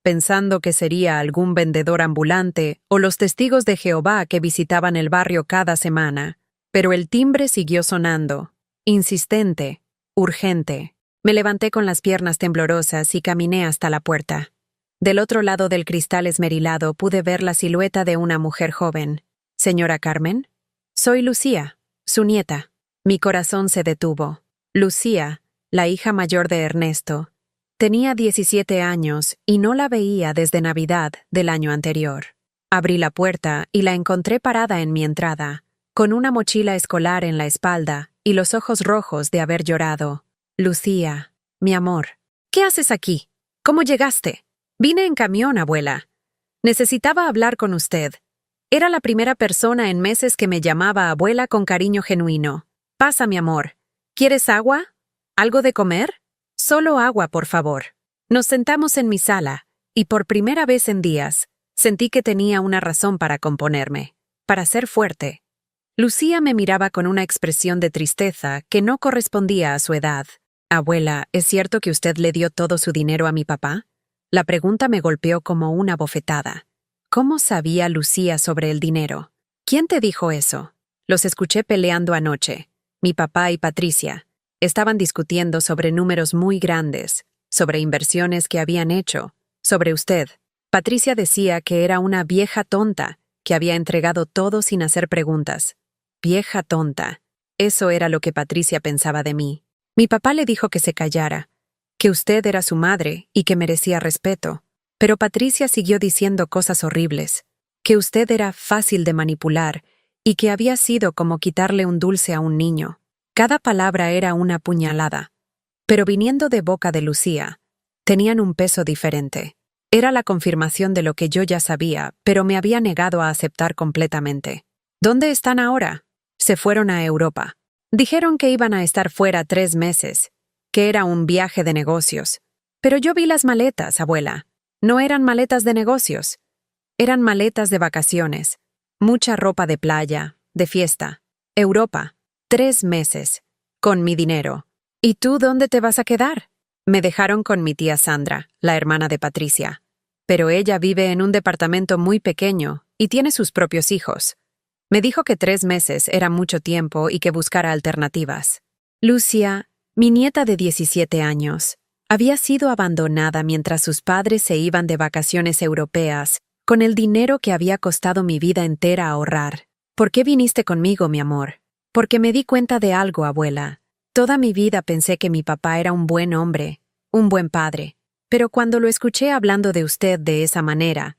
pensando que sería algún vendedor ambulante o los testigos de Jehová que visitaban el barrio cada semana. Pero el timbre siguió sonando, insistente, urgente. Me levanté con las piernas temblorosas y caminé hasta la puerta. Del otro lado del cristal esmerilado pude ver la silueta de una mujer joven. «¿Señora Carmen?» «Soy Lucía, su nieta». Mi corazón se detuvo. Lucía, la hija mayor de Ernesto, tenía 17 años y no la veía desde Navidad del año anterior. Abrí la puerta y la encontré parada en mi entrada, con una mochila escolar en la espalda y los ojos rojos de haber llorado. «Lucía, mi amor, ¿qué haces aquí? ¿Cómo llegaste?» «Vine en camión, abuela. Necesitaba hablar con usted». Era la primera persona en meses que me llamaba abuela con cariño genuino. «Pasa, mi amor. ¿Quieres agua? ¿Algo de comer?» «Solo agua, por favor». Nos sentamos en mi sala, y por primera vez en días, sentí que tenía una razón para componerme, para ser fuerte. Lucía me miraba con una expresión de tristeza que no correspondía a su edad. «Abuela, ¿es cierto que usted le dio todo su dinero a mi papá?» La pregunta me golpeó como una bofetada. ¿Cómo sabía Lucía sobre el dinero? ¿Quién te dijo eso? Los escuché peleando anoche. Mi papá y Patricia estaban discutiendo sobre números muy grandes, sobre inversiones que habían hecho, sobre usted. Patricia decía que era una vieja tonta, que había entregado todo sin hacer preguntas. Vieja tonta. Eso era lo que Patricia pensaba de mí. Mi papá le dijo que se callara, que usted era su madre y que merecía respeto. Pero Patricia siguió diciendo cosas horribles, que usted era fácil de manipular y que había sido como quitarle un dulce a un niño. Cada palabra era una puñalada. Pero viniendo de boca de Lucía, tenían un peso diferente. Era la confirmación de lo que yo ya sabía, pero me había negado a aceptar completamente. ¿Dónde están ahora? Se fueron a Europa. Dijeron que iban a estar fuera 3 meses, que era un viaje de negocios. Pero yo vi las maletas, abuela. No eran maletas de negocios. Eran maletas de vacaciones. Mucha ropa de playa, de fiesta. Europa. 3 meses. Con mi dinero. ¿Y tú dónde te vas a quedar? Me dejaron con mi tía Sandra, la hermana de Patricia. Pero ella vive en un departamento muy pequeño y tiene sus propios hijos. Me dijo que 3 meses era mucho tiempo y que buscara alternativas. Lucía, mi nieta de 17 años, había sido abandonada mientras sus padres se iban de vacaciones europeas, con el dinero que había costado mi vida entera ahorrar. ¿Por qué viniste conmigo, mi amor? Porque me di cuenta de algo, abuela. Toda mi vida pensé que mi papá era un buen hombre, un buen padre. Pero cuando lo escuché hablando de usted de esa manera,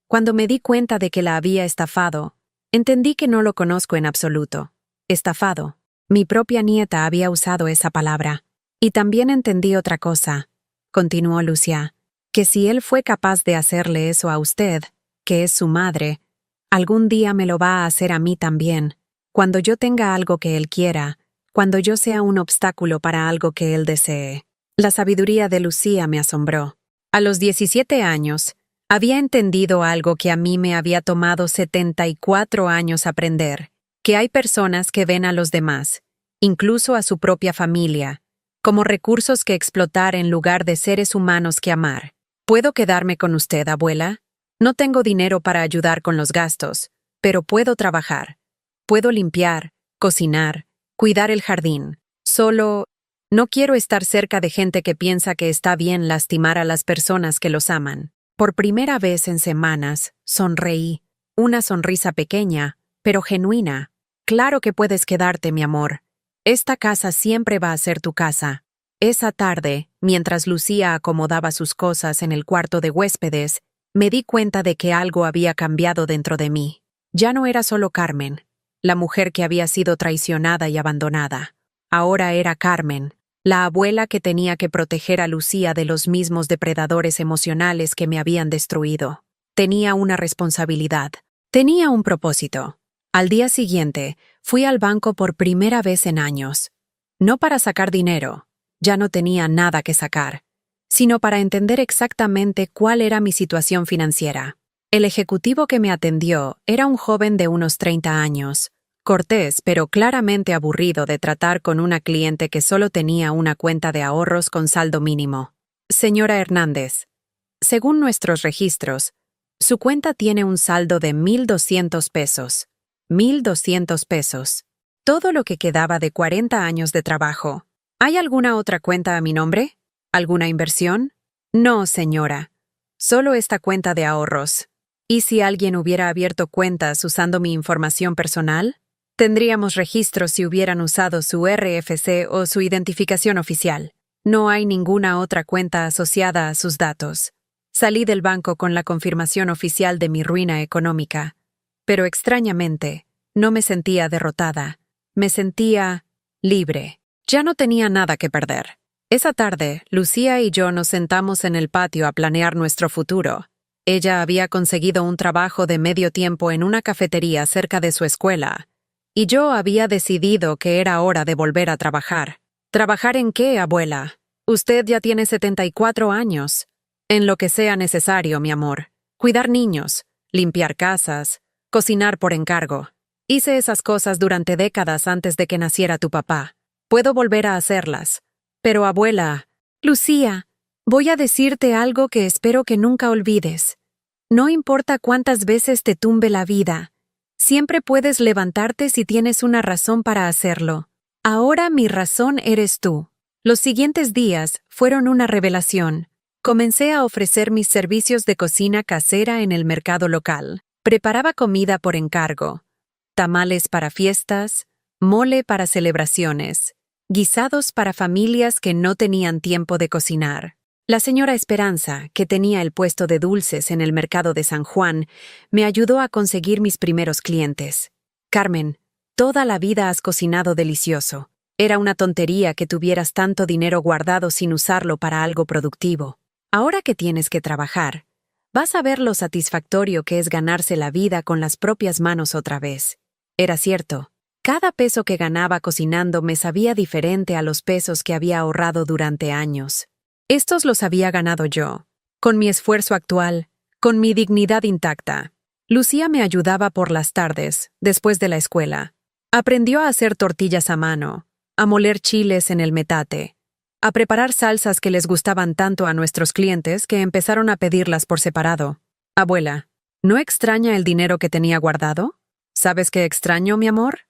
cuando me di cuenta de que la había estafado, entendí que no lo conozco en absoluto. Estafado. Mi propia nieta había usado esa palabra. Y también entendí otra cosa, continuó Lucía, que si él fue capaz de hacerle eso a usted, que es su madre, algún día me lo va a hacer a mí también, cuando yo tenga algo que él quiera, cuando yo sea un obstáculo para algo que él desee. La sabiduría de Lucía me asombró. A los 17 años, había entendido algo que a mí me había tomado 74 años aprender, que hay personas que ven a los demás, incluso a su propia familia, como recursos que explotar en lugar de seres humanos que amar. ¿Puedo quedarme con usted, abuela? No tengo dinero para ayudar con los gastos, pero puedo trabajar. Puedo limpiar, cocinar, cuidar el jardín. Solo, no quiero estar cerca de gente que piensa que está bien lastimar a las personas que los aman. Por primera vez en semanas, sonreí. Una sonrisa pequeña, pero genuina. Claro que puedes quedarte, mi amor. Esta casa siempre va a ser tu casa. Esa tarde, mientras Lucía acomodaba sus cosas en el cuarto de huéspedes, me di cuenta de que algo había cambiado dentro de mí. Ya no era solo Carmen, la mujer que había sido traicionada y abandonada. Ahora era Carmen, la abuela que tenía que proteger a Lucía de los mismos depredadores emocionales que me habían destruido. Tenía una responsabilidad. Tenía un propósito. Al día siguiente, fui al banco por primera vez en años. No para sacar dinero, ya no tenía nada que sacar, sino para entender exactamente cuál era mi situación financiera. El ejecutivo que me atendió era un joven de unos 30 años, cortés pero claramente aburrido de tratar con una cliente que solo tenía una cuenta de ahorros con saldo mínimo. Señora Hernández, según nuestros registros, su cuenta tiene un saldo de 1,200 pesos. 1,200 pesos. Todo lo que quedaba de 40 años de trabajo. ¿Hay alguna otra cuenta a mi nombre? ¿Alguna inversión? No, señora. Solo esta cuenta de ahorros. ¿Y si alguien hubiera abierto cuentas usando mi información personal? Tendríamos registros si hubieran usado su RFC o su identificación oficial. No hay ninguna otra cuenta asociada a sus datos. Salí del banco con la confirmación oficial de mi ruina económica. Pero extrañamente, no me sentía derrotada. Me sentía libre. Ya no tenía nada que perder. Esa tarde, Lucía y yo nos sentamos en el patio a planear nuestro futuro. Ella había conseguido un trabajo de medio tiempo en una cafetería cerca de su escuela, y yo había decidido que era hora de volver a trabajar. ¿Trabajar en qué, abuela? Usted ya tiene 74 años. En lo que sea necesario, mi amor. Cuidar niños, limpiar casas, cocinar por encargo. Hice esas cosas durante décadas antes de que naciera tu papá. Puedo volver a hacerlas. Pero, abuela, Lucía, voy a decirte algo que espero que nunca olvides. No importa cuántas veces te tumbe la vida, siempre puedes levantarte si tienes una razón para hacerlo. Ahora mi razón eres tú. Los siguientes días fueron una revelación. Comencé a ofrecer mis servicios de cocina casera en el mercado local. Preparaba comida por encargo, tamales para fiestas, mole para celebraciones, guisados para familias que no tenían tiempo de cocinar. La señora Esperanza, que tenía el puesto de dulces en el mercado de San Juan, me ayudó a conseguir mis primeros clientes. Carmen, toda la vida has cocinado delicioso. Era una tontería que tuvieras tanto dinero guardado sin usarlo para algo productivo. Ahora que tienes que trabajar, vas a ver lo satisfactorio que es ganarse la vida con las propias manos otra vez. Era cierto. Cada peso que ganaba cocinando me sabía diferente a los pesos que había ahorrado durante años. Estos los había ganado yo, con mi esfuerzo actual, con mi dignidad intacta. Lucía me ayudaba por las tardes, después de la escuela. Aprendió a hacer tortillas a mano, a moler chiles en el metate, a preparar salsas que les gustaban tanto a nuestros clientes que empezaron a pedirlas por separado. Abuela, ¿no extraña el dinero que tenía guardado? ¿Sabes qué extraño, mi amor?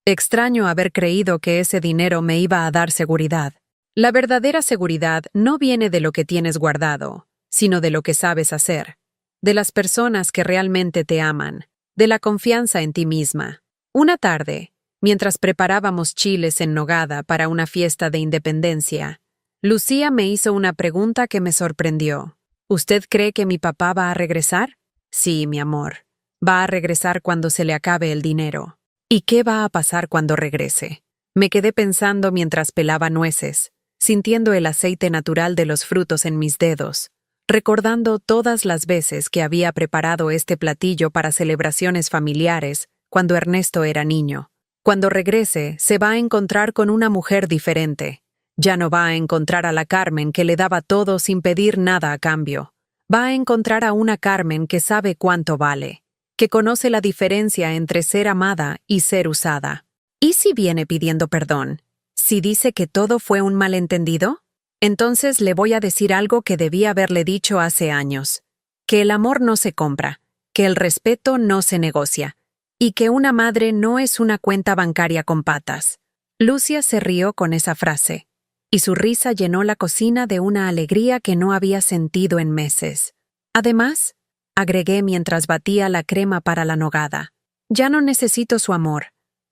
Extraño haber creído que ese dinero me iba a dar seguridad. La verdadera seguridad no viene de lo que tienes guardado, sino de lo que sabes hacer, de las personas que realmente te aman, de la confianza en ti misma. Una tarde, mientras preparábamos chiles en nogada para una fiesta de independencia, Lucía me hizo una pregunta que me sorprendió. ¿Usted cree que mi papá va a regresar? Sí, mi amor. Va a regresar cuando se le acabe el dinero. ¿Y qué va a pasar cuando regrese? Me quedé pensando mientras pelaba nueces, sintiendo el aceite natural de los frutos en mis dedos, recordando todas las veces que había preparado este platillo para celebraciones familiares cuando Ernesto era niño. Cuando regrese, se va a encontrar con una mujer diferente, Ya no va a encontrar a la Carmen que le daba todo sin pedir nada a cambio. Va a encontrar a una Carmen que sabe cuánto vale, que conoce la diferencia entre ser amada y ser usada. ¿Y si viene pidiendo perdón? ¿Si dice que todo fue un malentendido? Entonces le voy a decir algo que debí haberle dicho hace años. Que el amor no se compra, que el respeto no se negocia, y que una madre no es una cuenta bancaria con patas. Lucia se rió con esa frase, y su risa llenó la cocina de una alegría que no había sentido en meses. Además, agregué mientras batía la crema para la nogada, ya no necesito su amor.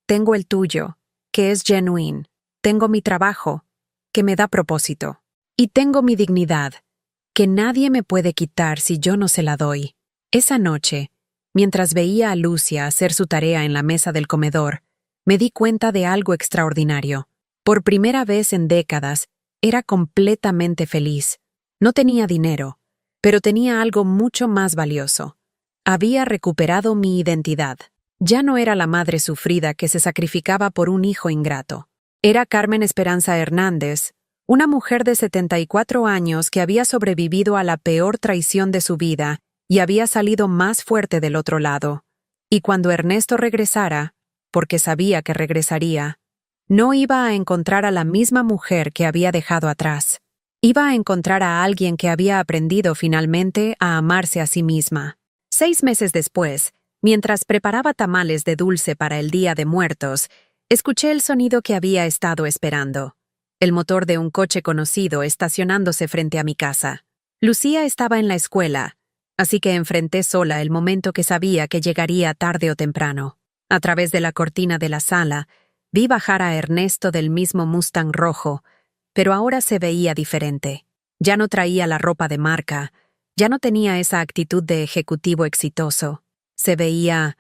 Tengo el tuyo, que es genuine. Tengo mi trabajo, que me da propósito. Y tengo mi dignidad, que nadie me puede quitar si yo no se la doy. Esa noche, mientras veía a Lucia hacer su tarea en la mesa del comedor, me di cuenta de algo extraordinario. Por primera vez en décadas, era completamente feliz. No tenía dinero, pero tenía algo mucho más valioso. Había recuperado mi identidad. Ya no era la madre sufrida que se sacrificaba por un hijo ingrato. Era Carmen Esperanza Hernández, una mujer de 74 años que había sobrevivido a la peor traición de su vida y había salido más fuerte del otro lado. Y cuando Ernesto regresara, porque sabía que regresaría, no iba a encontrar a la misma mujer que había dejado atrás. Iba a encontrar a alguien que había aprendido finalmente a amarse a sí misma. 6 meses después, mientras preparaba tamales de dulce para el Día de Muertos, escuché el sonido que había estado esperando. El motor de un coche conocido estacionándose frente a mi casa. Lucía estaba en la escuela, así que enfrenté sola el momento que sabía que llegaría tarde o temprano. A través de la cortina de la sala, vi bajar a Ernesto del mismo Mustang rojo, pero ahora se veía diferente. Ya no traía la ropa de marca, ya no tenía esa actitud de ejecutivo exitoso. Se veía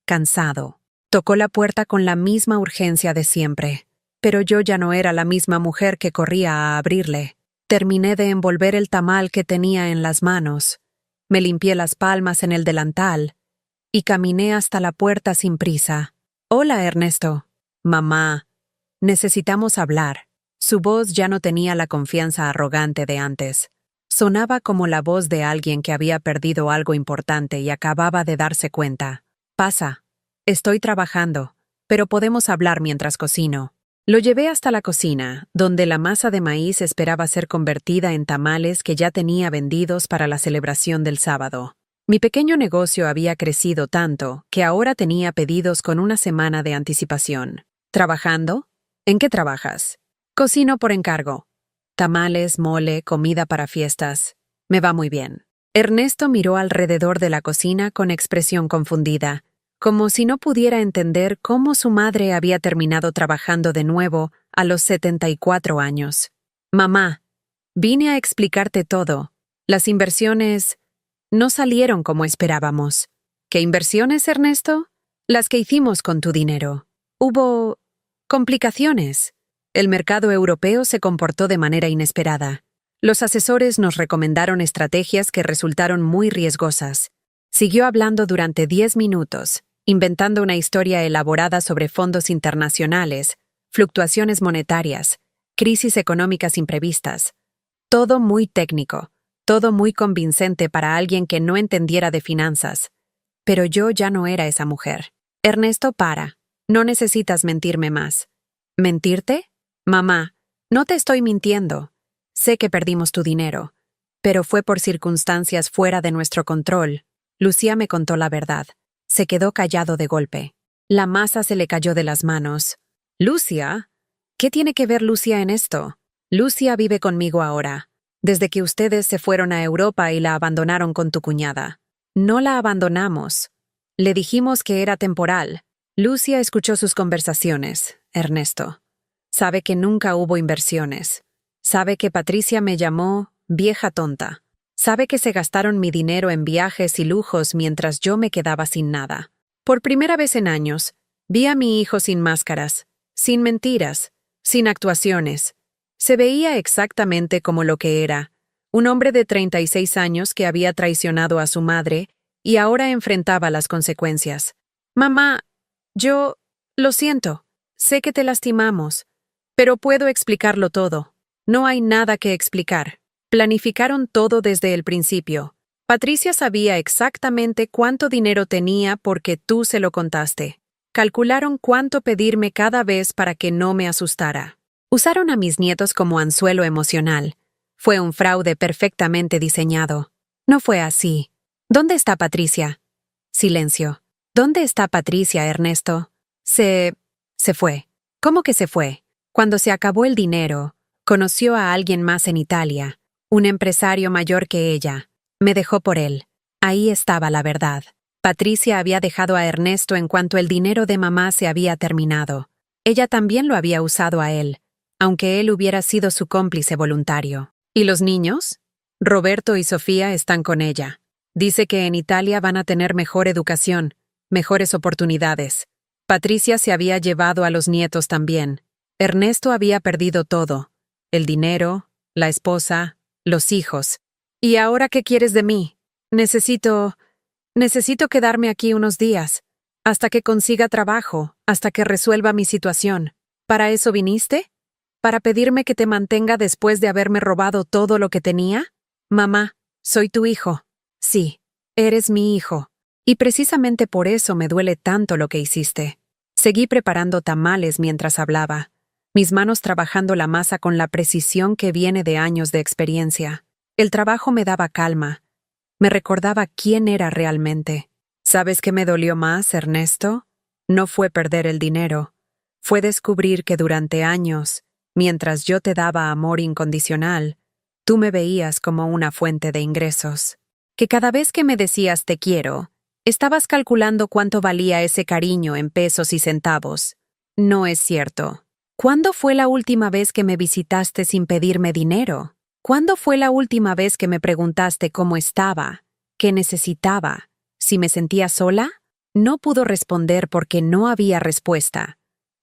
cansado. Tocó la puerta con la misma urgencia de siempre, pero yo ya no era la misma mujer que corría a abrirle. Terminé de envolver el tamal que tenía en las manos. Me limpié las palmas en el delantal y caminé hasta la puerta sin prisa. «Hola, Ernesto». «Mamá, necesitamos hablar». Su voz ya no tenía la confianza arrogante de antes. Sonaba como la voz de alguien que había perdido algo importante y acababa de darse cuenta. «Pasa. Estoy trabajando, pero podemos hablar mientras cocino». Lo llevé hasta la cocina, donde la masa de maíz esperaba ser convertida en tamales que ya tenía vendidos para la celebración del sábado. Mi pequeño negocio había crecido tanto que ahora tenía pedidos con una semana de anticipación. ¿Trabajando? ¿En qué trabajas? Cocino por encargo. Tamales, mole, comida para fiestas. Me va muy bien. Ernesto miró alrededor de la cocina con expresión confundida, como si no pudiera entender cómo su madre había terminado trabajando de nuevo a los 74 años. «Mamá, vine a explicarte todo. Las inversiones no salieron como esperábamos». «¿Qué inversiones, Ernesto?» «Las que hicimos con tu dinero. Hubo complicaciones. El mercado europeo se comportó de manera inesperada. Los asesores nos recomendaron estrategias que resultaron muy riesgosas». Siguió hablando durante 10 minutos, inventando una historia elaborada sobre fondos internacionales, fluctuaciones monetarias, crisis económicas imprevistas. Todo muy técnico, todo muy convincente para alguien que no entendiera de finanzas. Pero yo ya no era esa mujer. «Ernesto, para. No necesitas mentirme más». «¿Mentirte? Mamá, no te estoy mintiendo. Sé que perdimos tu dinero, pero fue por circunstancias fuera de nuestro control». Lucía me contó la verdad. Se quedó callado de golpe. La masa se le cayó de las manos. «¿Lucia? ¿Qué tiene que ver Lucia en esto?» «Lucia vive conmigo ahora, desde que ustedes se fueron a Europa y la abandonaron con tu cuñada». «No la abandonamos. Le dijimos que era temporal». Lucia escuchó sus conversaciones, Ernesto. Sabe que nunca hubo inversiones. Sabe que Patricia me llamó vieja tonta. Sabe que se gastaron mi dinero en viajes y lujos mientras yo me quedaba sin nada. Por primera vez en años, vi a mi hijo sin máscaras, sin mentiras, sin actuaciones. Se veía exactamente como lo que era, un hombre de 36 años que había traicionado a su madre y ahora enfrentaba las consecuencias. «Mamá, lo siento. Sé que te lastimamos, pero puedo explicarlo todo». No hay nada que explicar. Planificaron todo desde el principio. Patricia sabía exactamente cuánto dinero tenía porque tú se lo contaste. Calcularon cuánto pedirme cada vez para que no me asustara. Usaron a mis nietos como anzuelo emocional. Fue un fraude perfectamente diseñado. No fue así. ¿Dónde está Patricia? Silencio. ¿Dónde está Patricia, Ernesto? Se fue. ¿Cómo que se fue? Cuando se acabó el dinero, conoció a alguien más en Italia, un empresario mayor que ella. Me dejó por él. Ahí estaba la verdad. Patricia había dejado a Ernesto en cuanto el dinero de mamá se había terminado. Ella también lo había usado a él, aunque él hubiera sido su cómplice voluntario. ¿Y los niños? Roberto y Sofía están con ella. Dice que en Italia van a tener mejor educación, mejores oportunidades. Patricia se había llevado a los nietos también. Ernesto había perdido todo: el dinero, la esposa, los hijos. ¿Y ahora qué quieres de mí? Necesito quedarme aquí unos días, hasta que consiga trabajo, hasta que resuelva mi situación. ¿Para eso viniste? ¿Para pedirme que te mantenga después de haberme robado todo lo que tenía? Mamá, soy tu hijo. Sí, eres mi hijo. Y precisamente por eso me duele tanto lo que hiciste. Seguí preparando tamales mientras hablaba, mis manos trabajando la masa con la precisión que viene de años de experiencia. El trabajo me daba calma. Me recordaba quién era realmente. ¿Sabes qué me dolió más, Ernesto? No fue perder el dinero. Fue descubrir que durante años, mientras yo te daba amor incondicional, tú me veías como una fuente de ingresos. Que cada vez que me decías te quiero, estabas calculando cuánto valía ese cariño en pesos y centavos. No es cierto. ¿Cuándo fue la última vez que me visitaste sin pedirme dinero? ¿Cuándo fue la última vez que me preguntaste cómo estaba, qué necesitaba, si me sentía sola? No pudo responder porque no había respuesta.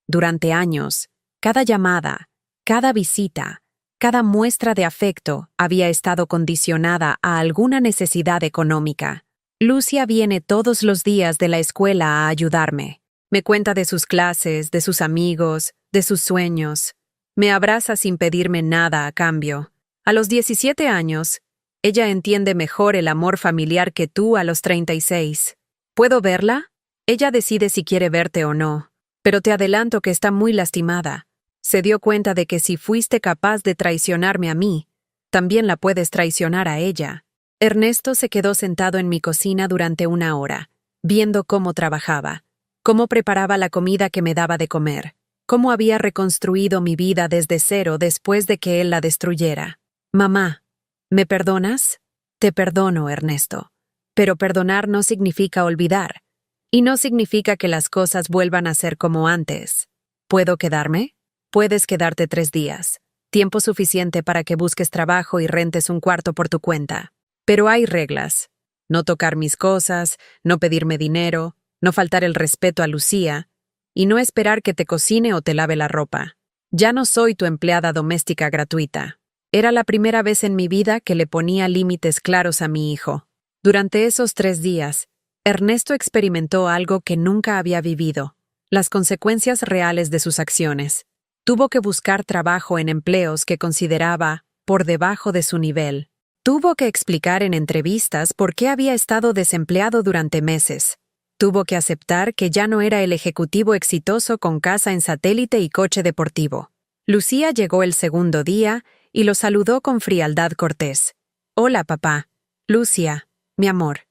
Durante años, cada llamada, cada visita, cada muestra de afecto había estado condicionada a alguna necesidad económica. Lucia viene todos los días de la escuela a ayudarme. Me cuenta de sus clases, de sus amigos, de sus sueños. Me abraza sin pedirme nada a cambio. A los 17 años, ella entiende mejor el amor familiar que tú a los 36. ¿Puedo verla? Ella decide si quiere verte o no, pero te adelanto que está muy lastimada. Se dio cuenta de que si fuiste capaz de traicionarme a mí, también la puedes traicionar a ella. Ernesto se quedó sentado en mi cocina durante 1 hora, viendo cómo trabajaba, cómo preparaba la comida que me daba de comer, cómo había reconstruido mi vida desde cero después de que él la destruyera. Mamá, ¿me perdonas? Te perdono, Ernesto. Pero perdonar no significa olvidar, y no significa que las cosas vuelvan a ser como antes. ¿Puedo quedarme? Puedes quedarte 3 días, tiempo suficiente para que busques trabajo y rentes un cuarto por tu cuenta. Pero hay reglas. No tocar mis cosas, no pedirme dinero, no faltar el respeto a Lucía, y no esperar que te cocine o te lave la ropa. Ya no soy tu empleada doméstica gratuita. Era la primera vez en mi vida que le ponía límites claros a mi hijo. Durante esos 3 días, Ernesto experimentó algo que nunca había vivido: las consecuencias reales de sus acciones. Tuvo que buscar trabajo en empleos que consideraba por debajo de su nivel. Tuvo que explicar en entrevistas por qué había estado desempleado durante meses. Tuvo que aceptar que ya no era el ejecutivo exitoso con casa en satélite y coche deportivo. Lucía llegó el segundo día y lo saludó con frialdad cortés. «Hola, papá. Lucia, mi amor.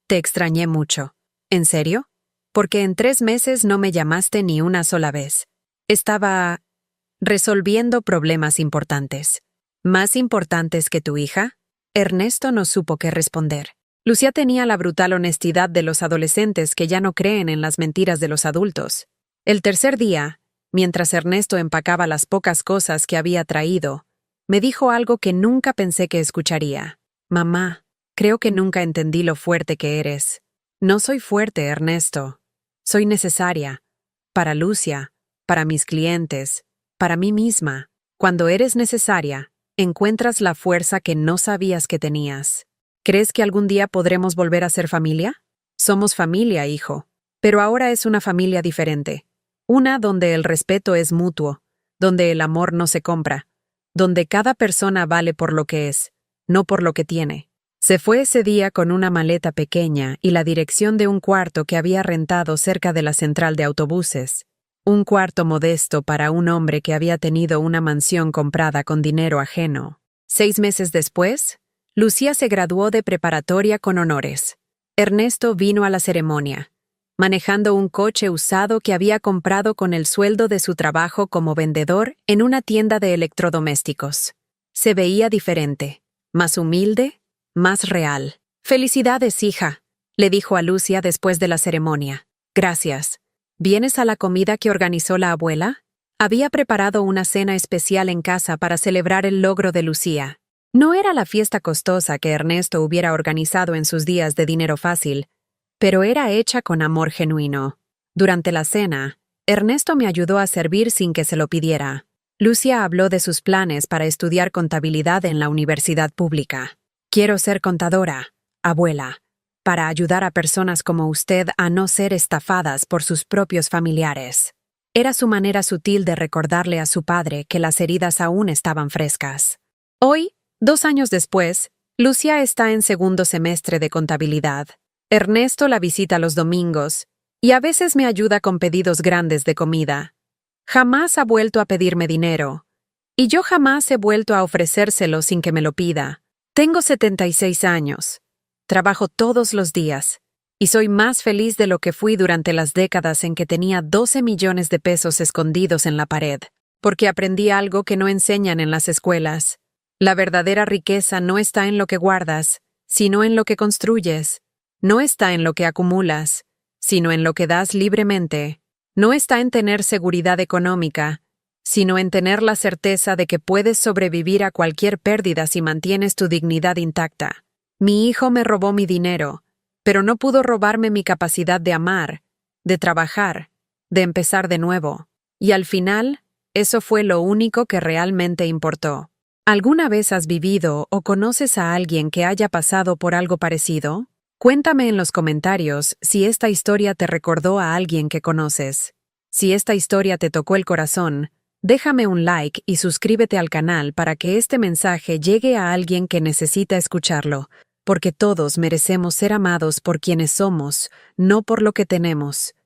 Te extrañé mucho». «¿En serio? Porque en 3 meses no me llamaste ni una sola vez». «Estaba resolviendo problemas importantes». «¿Más importantes que tu hija?». Ernesto no supo qué responder. Lucía tenía la brutal honestidad de los adolescentes que ya no creen en las mentiras de los adultos. El tercer día, mientras Ernesto empacaba las pocas cosas que había traído, me dijo algo que nunca pensé que escucharía. «Mamá, creo que nunca entendí lo fuerte que eres». «No soy fuerte, Ernesto. Soy necesaria. Para Lucia, para mis clientes, para mí misma. Cuando eres necesaria, encuentras la fuerza que no sabías que tenías». «¿Crees que algún día podremos volver a ser familia?» «Somos familia, hijo. Pero ahora es una familia diferente. Una donde el respeto es mutuo, donde el amor no se compra, donde cada persona vale por lo que es, no por lo que tiene. Se fue ese día con una maleta pequeña y la dirección de un cuarto que había rentado cerca de la central de autobuses. Un cuarto modesto para un hombre que había tenido una mansión comprada con dinero ajeno. 6 meses después, Lucía se graduó de preparatoria con honores. Ernesto vino a la ceremonia, manejando un coche usado que había comprado con el sueldo de su trabajo como vendedor en una tienda de electrodomésticos. Se veía diferente, más humilde, más real. «Felicidades, hija», le dijo a Lucia después de la ceremonia. «Gracias. ¿Vienes a la comida que organizó la abuela?» Había preparado una cena especial en casa para celebrar el logro de Lucía. No era la fiesta costosa que Ernesto hubiera organizado en sus días de dinero fácil, pero era hecha con amor genuino. Durante la cena, Ernesto me ayudó a servir sin que se lo pidiera. Lucia habló de sus planes para estudiar contabilidad en la universidad pública. «Quiero ser contadora, abuela, para ayudar a personas como usted a no ser estafadas por sus propios familiares». Era su manera sutil de recordarle a su padre que las heridas aún estaban frescas. Hoy, 2 años después, Lucia está en segundo semestre de contabilidad. Ernesto la visita los domingos y a veces me ayuda con pedidos grandes de comida. Jamás ha vuelto a pedirme dinero, y yo jamás he vuelto a ofrecérselo sin que me lo pida. Tengo 76 años, trabajo todos los días, y soy más feliz de lo que fui durante las décadas en que tenía 12 millones de pesos escondidos en la pared, porque aprendí algo que no enseñan en las escuelas. La verdadera riqueza no está en lo que guardas, sino en lo que construyes. No está en lo que acumulas, sino en lo que das libremente. No está en tener seguridad económica, sino en tener la certeza de que puedes sobrevivir a cualquier pérdida si mantienes tu dignidad intacta. Mi hijo me robó mi dinero, pero no pudo robarme mi capacidad de amar, de trabajar, de empezar de nuevo. Y al final, eso fue lo único que realmente importó. ¿Alguna vez has vivido o conoces a alguien que haya pasado por algo parecido? Cuéntame en los comentarios si esta historia te recordó a alguien que conoces. Si esta historia te tocó el corazón, déjame un like y suscríbete al canal para que este mensaje llegue a alguien que necesita escucharlo, porque todos merecemos ser amados por quienes somos, no por lo que tenemos.